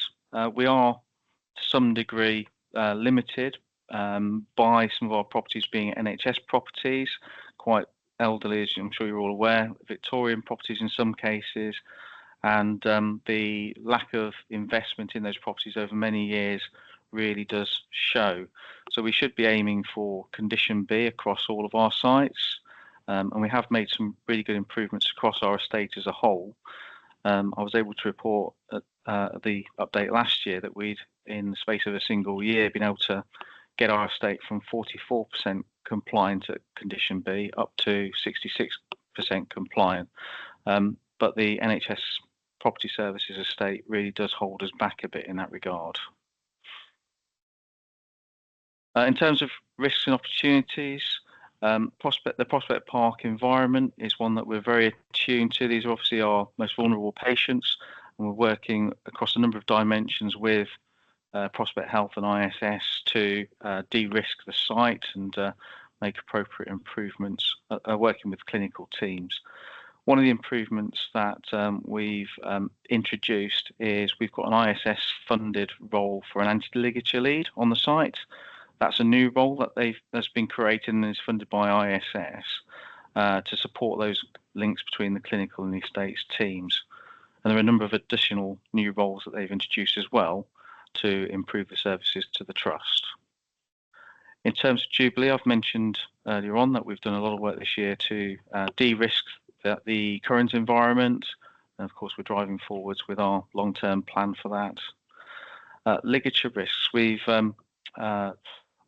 we are to some degree limited by some of our properties being NHS properties, quite elderly, as I'm sure you're all aware, Victorian properties in some cases, and the lack of investment in those properties over many years really does show. So we should be aiming for condition B across all of our sites, and we have made some really good improvements across our estate as a whole. I was able to report at the update last year that we'd, in the space of a single year, been able to get our estate from 44% compliant at condition B up to 66% compliant. But the NHS Property Services estate really does hold us back a bit in that regard. In terms of risks and opportunities, the Prospect Park environment is one that we're very attuned to. These are obviously our most vulnerable patients, and we're working across a number of dimensions with Prospect Health and ISS to de-risk the site and make appropriate improvements, working with clinical teams. One of the improvements that we've introduced is we've got an ISS funded role for an anti-ligature lead on the site. That's a new role that's been created and is funded by ISS to support those links between the clinical and the estates teams. And there are a number of additional new roles that they've introduced as well to improve the services to the trust. In terms of Jubilee, I've mentioned earlier on that we've done a lot of work this year to de-risk the current environment. And of course, we're driving forwards with our long-term plan for that. Ligature risks, we've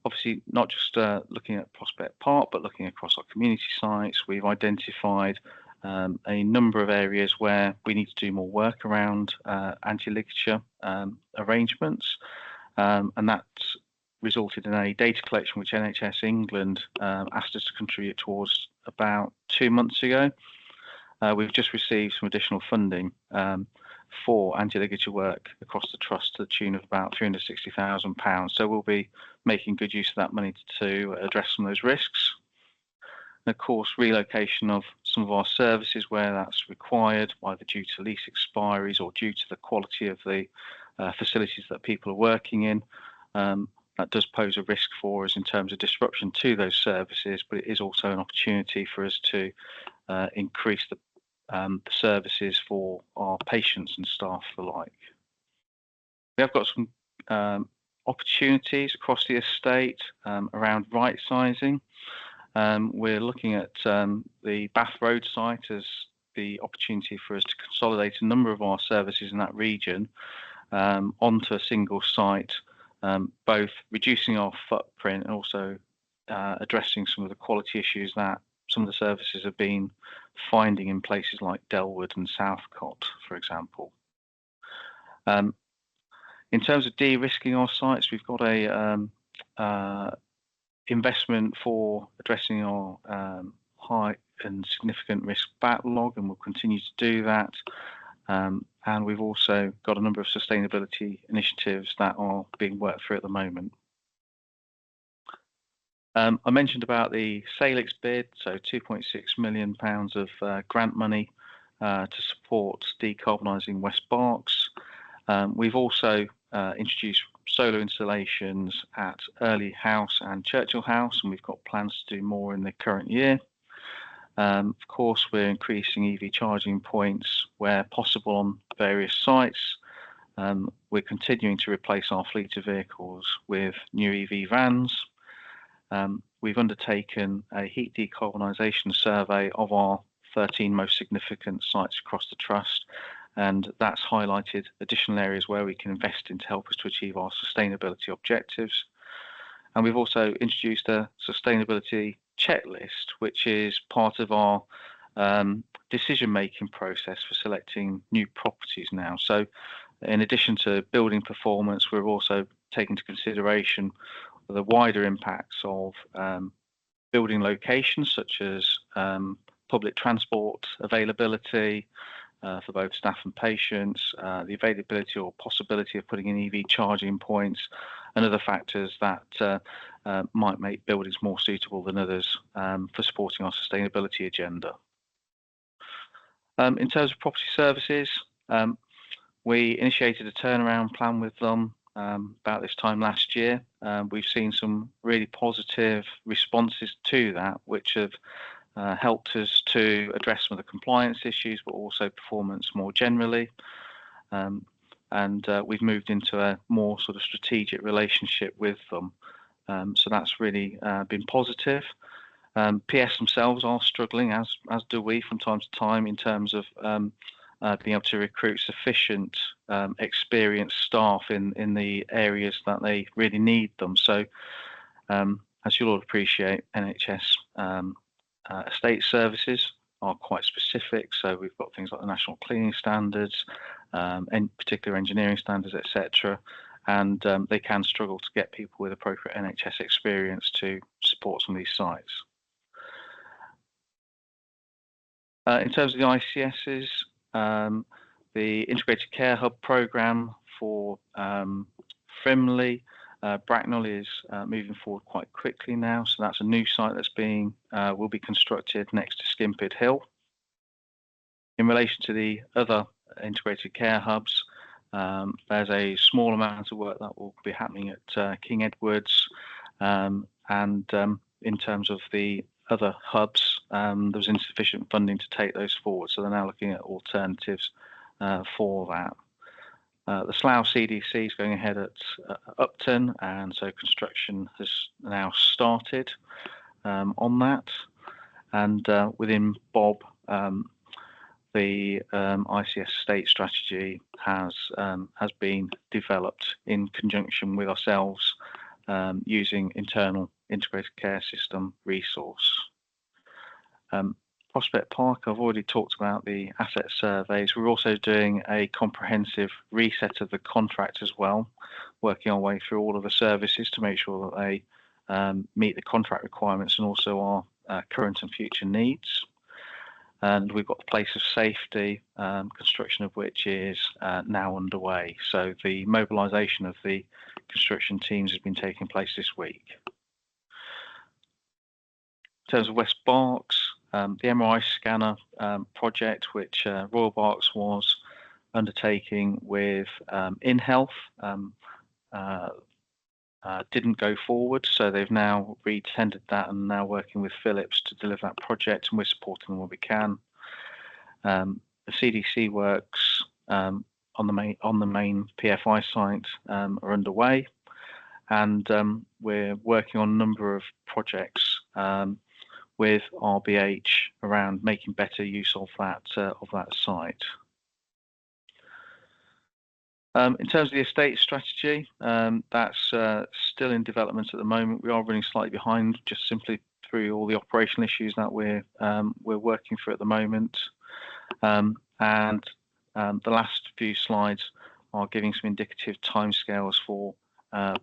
obviously not just looking at Prospect Park, but looking across our community sites. We've identified a number of areas where we need to do more work around anti-ligature arrangements, and that's resulted in a data collection which NHS England asked us to contribute towards about 2 months ago. We've just received some additional funding for anti-ligature work across the trust to the tune of about £360,000. So we'll be making good use of that money to address some of those risks. And of course, relocation of some of our services where that's required, either due to lease expiries or due to the quality of the facilities that people are working in. That does pose a risk for us in terms of disruption to those services, but it is also an opportunity for us to increase the services for our patients and staff alike. We have got some opportunities across the estate around right sizing. We're looking at the Bath Road site as the opportunity for us to consolidate a number of our services in that region onto a single site, both reducing our footprint and also addressing some of the quality issues that some of the services have been finding in places like Delwood and Southcott, for example. In terms of de-risking our sites, we've got a investment for addressing our high and significant risk backlog, and we'll continue to do that. And we've also got a number of sustainability initiatives that are being worked through at the moment. I mentioned about the Salix bid, so £2.6 million of grant money to support decarbonising West Berks. We've also introduced solar installations at Early House and Churchill House, and we've got plans to do more in the current year. Of course, we're increasing EV charging points where possible on various sites. We're continuing to replace our fleet of vehicles with new EV vans. We've undertaken a heat decarbonisation survey of our 13 most significant sites across the Trust, and that's highlighted additional areas where we can invest in to help us to achieve our sustainability objectives. And we've also introduced a sustainability checklist, which is part of our decision-making process for selecting new properties now. So in addition to building performance, we're also taking into consideration the wider impacts of building locations, such as public transport availability for both staff and patients, the availability or possibility of putting in EV charging points, and other factors that might make buildings more suitable than others for supporting our sustainability agenda. In terms of property services, we initiated a turnaround plan with them about this time last year. We've seen some really positive responses to that, which have helped us to address some of the compliance issues, but also performance more generally. And we've moved into a more sort of strategic relationship with them. So that's really been positive. PS themselves are struggling, as do we from time to time, in terms of being able to recruit sufficient experienced staff in the areas that they really need them. So as you'll all appreciate, NHS estate services are quite specific. So we've got things like the National Cleaning Standards, and particular engineering standards, etc. And they can struggle to get people with appropriate NHS experience to support some of these sites. In terms of the ICSs, the Integrated Care Hub programme for Frimley, Bracknell is moving forward quite quickly now. So that's a new site that's will be constructed next to Skimpid Hill. In relation to the other integrated care hubs, there's a small amount of work that will be happening at King Edwards, and in terms of the other hubs, there was insufficient funding to take those forward, so they're now looking at alternatives for that. The Slough CDC is going ahead at Upton, and so construction has now started on that. And within Bob, the ICS state strategy has been developed in conjunction with ourselves using internal integrated care system resource. Prospect Park, I've already talked about the asset surveys. We're also doing a comprehensive reset of the contract as well, working our way through all of the services to make sure that they meet the contract requirements and also our current and future needs. And we've got the place of safety, construction of which is now underway. So the mobilisation of the construction teams has been taking place this week. In terms of West Berks, the MRI scanner project, which Royal Berks was undertaking with InHealth, didn't go forward, so they've now re-tendered that and now working with Philips to deliver that project, and we're supporting them where we can. The CDC works on the main PFI site are underway, and we're working on a number of projects with RBH around making better use of that site. In terms of the estate strategy, that's still in development at the moment. We are running slightly behind, just simply through all the operational issues that we're working through at the moment. And the last few slides are giving some indicative timescales for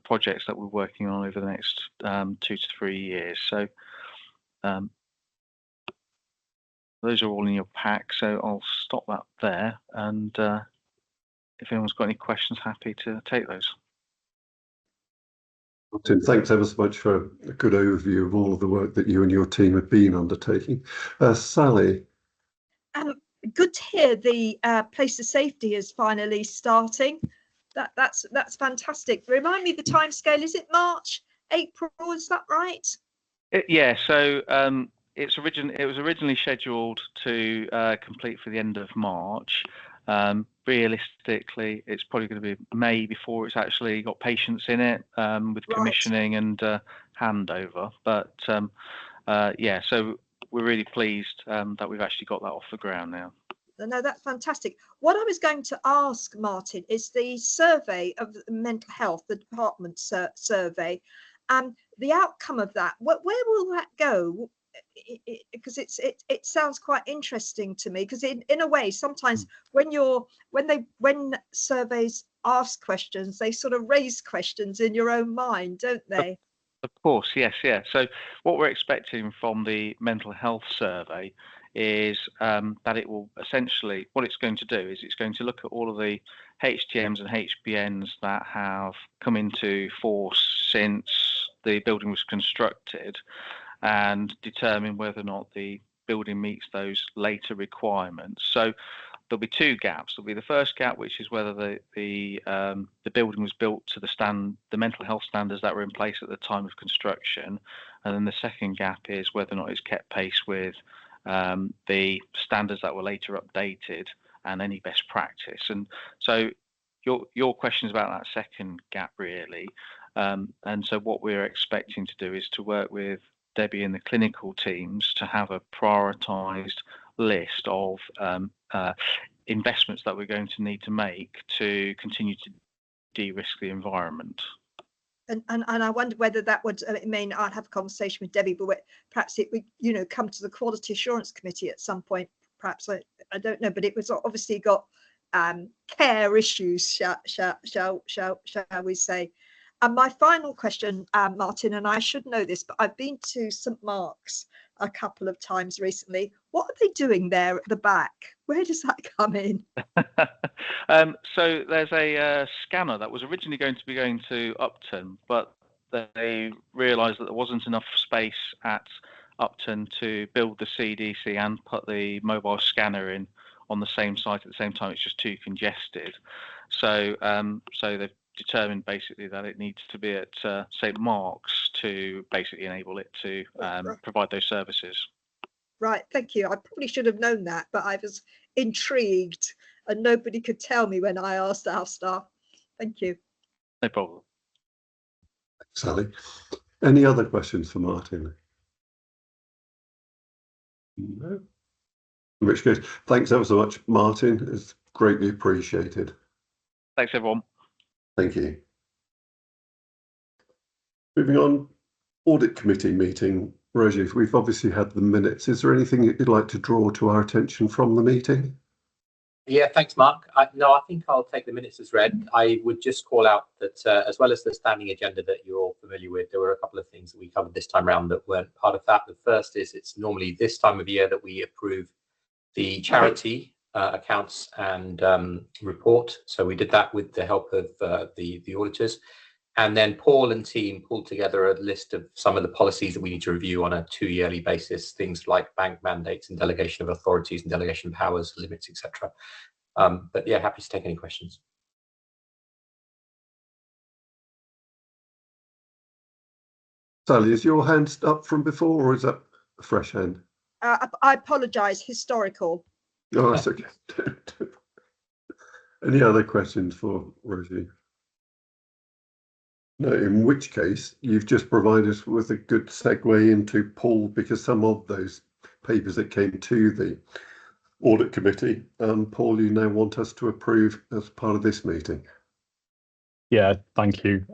projects that we're working on over the next 2 to 3 years. So those are all in your pack. So I'll stop that there. And if anyone's got any questions, happy to take those. Martin, thanks ever so much for a good overview of all of the work that you and your team have been undertaking. Sally. Good to hear the place of safety is finally starting. That's fantastic. Remind me the timescale. Is it March, April? Is that right? Yeah. So it was originally scheduled to complete for the end of March. Realistically, it's probably going to be May before it's actually got patients in it, with commissioning and handover. But yeah, so we're really pleased that we've actually got that off the ground now. No, that's fantastic. What I was going to ask, Martin, is the survey of the mental health, the department survey, the outcome of that. Where will that go? Because it sounds quite interesting to me. Because in a way, sometimes when surveys ask questions, they sort of raise questions in your own mind, don't they? Of course, yes, yeah. So what we're expecting from the mental health survey is that it will essentially, what it's going to do is it's going to look at all of the HTMs and HBNs that have come into force since the building was constructed, and determine whether or not the building meets those later requirements. So there'll be 2 gaps. There'll be the first gap, which is whether the building was built to the mental health standards that were in place at the time of construction, and then the second gap is whether or not it's kept pace with the standards that were later updated and any best practice. And so your question is about that second gap, really. And so what we're expecting to do is to work with Debbie and the clinical teams to have a prioritised list of investments that we're going to need to make to continue to de-risk the environment. And I wonder whether that would mean I'd have a conversation with Debbie, but perhaps it would come to the Quality Assurance Committee at some point. Perhaps I don't know, but it was obviously got care issues, shall we say? And my final question, Martin, and I should know this, but I've been to St Mark's a couple of times recently. What are they doing there at the back? Where does that come in? So there's a scanner that was originally going to be going to Upton, but they realised that there wasn't enough space at Upton to build the CDC and put the mobile scanner in on the same site at the same time. It's just too congested. So they've determined basically that it needs to be at St Mark's to basically enable it to provide those services. Right, thank you. I probably should have known that, but I was intrigued and nobody could tell me when I asked our staff. Thank you. No problem. Thanks, Sally. Any other questions for Martin? No. In which case, thanks ever so much, Martin. It's greatly appreciated. Thanks, everyone. Thank you. Moving on, audit committee meeting. Rajiv, we've obviously had the minutes. Is there anything you'd like to draw to our attention from the meeting? Yeah, thanks, Mark. No, I think I'll take the minutes as read. I would just call out that as well as the standing agenda that you're all familiar with, there were a couple of things that we covered this time around that weren't part of that. The first is it's normally this time of year that we approve the charity accounts and report. So we did that with the help of the auditors. And then Paul and team pulled together a list of some of the policies that we need to review on a 2-yearly basis, things like bank mandates and delegation of authorities and delegation of powers, limits, etc. But yeah, happy to take any questions. Sally, is your hand up from before or is that a fresh hand? I apologise, historical. Oh, that's okay. Any other questions for Rosie? No, in which case you've just provided us with a good segue into Paul, because some of those papers that came to the audit committee, Paul, you now want us to approve as part of this meeting. Yeah, thank you.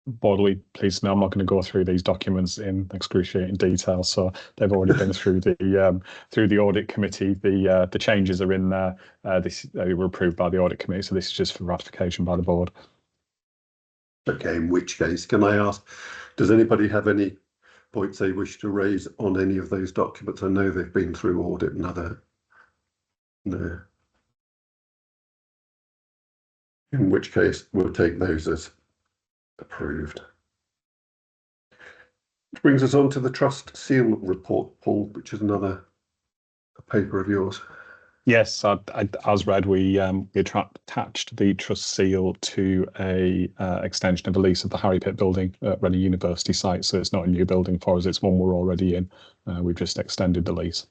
Bodily, please know I'm not going to go through these documents in excruciating detail. So they've already been through the audit committee. The changes are in there. They were approved by the audit committee, so this is just for ratification by the board. Okay, in which case, can I ask, does anybody have any points they wish to raise on any of those documents? I know they've been through audit and other. No. In which case, we'll take those as approved. Which brings us on to the Trust Seal report, Paul, which is another paper of yours. Yes, as read, we attached the Trust Seal to a extension of the lease of the Harry Pitt building at Reading University site. So it's not a new building for us, it's one we're already in. We've just extended the lease.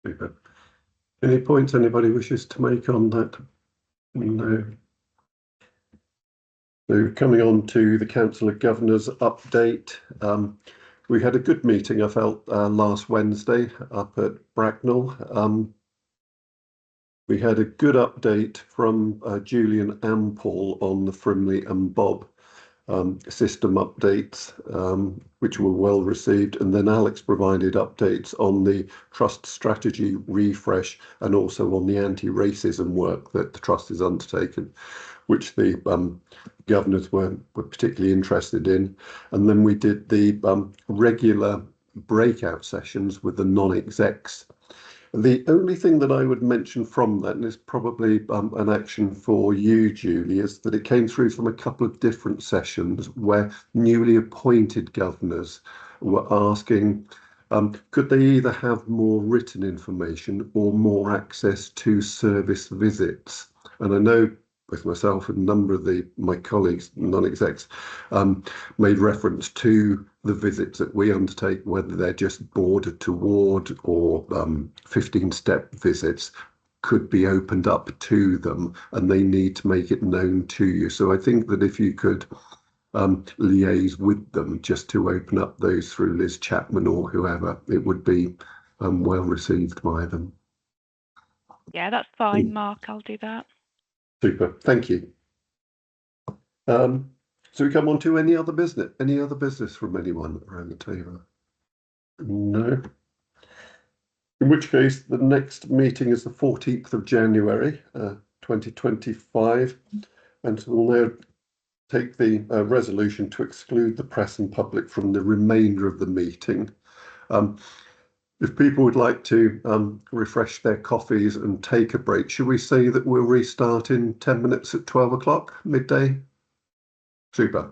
Super. Any points anybody wishes to make on that? No. So coming on to the Council of Governors update. We had a good meeting, I felt, last Wednesday up at Bracknell. We had a good update from Julian and Paul on the Frimley and Bob system updates, which were well received. And then Alex provided updates on the Trust strategy refresh and also on the anti-racism work that the Trust has undertaken, which the governors were particularly interested in. And then we did the regular breakout sessions with the non-execs. The only thing that I would mention from that, and it's probably an action for you, Julie, is that it came through from a couple of different sessions where newly appointed governors were asking, could they either have more written information or more access to service visits? And I know with myself and a number of my colleagues, non-execs, made reference to the visits that we undertake, whether they're just board to ward or 15-step visits, could be opened up to them, and they need to make it known to you. So I think that if you could liaise with them just to open up those through Liz Chapman or whoever, it would be well received by them. Yeah, that's fine, Mark. I'll do that. Super, thank you. So we come on to any other business from anyone around the table? No. In which case, the next meeting is the 14th of January, 2025. And so we'll now take the resolution to exclude the press and public from the remainder of the meeting. If people would like to refresh their coffees and take a break, should we say that we'll restart in 10 minutes at 12 o'clock, midday? Super.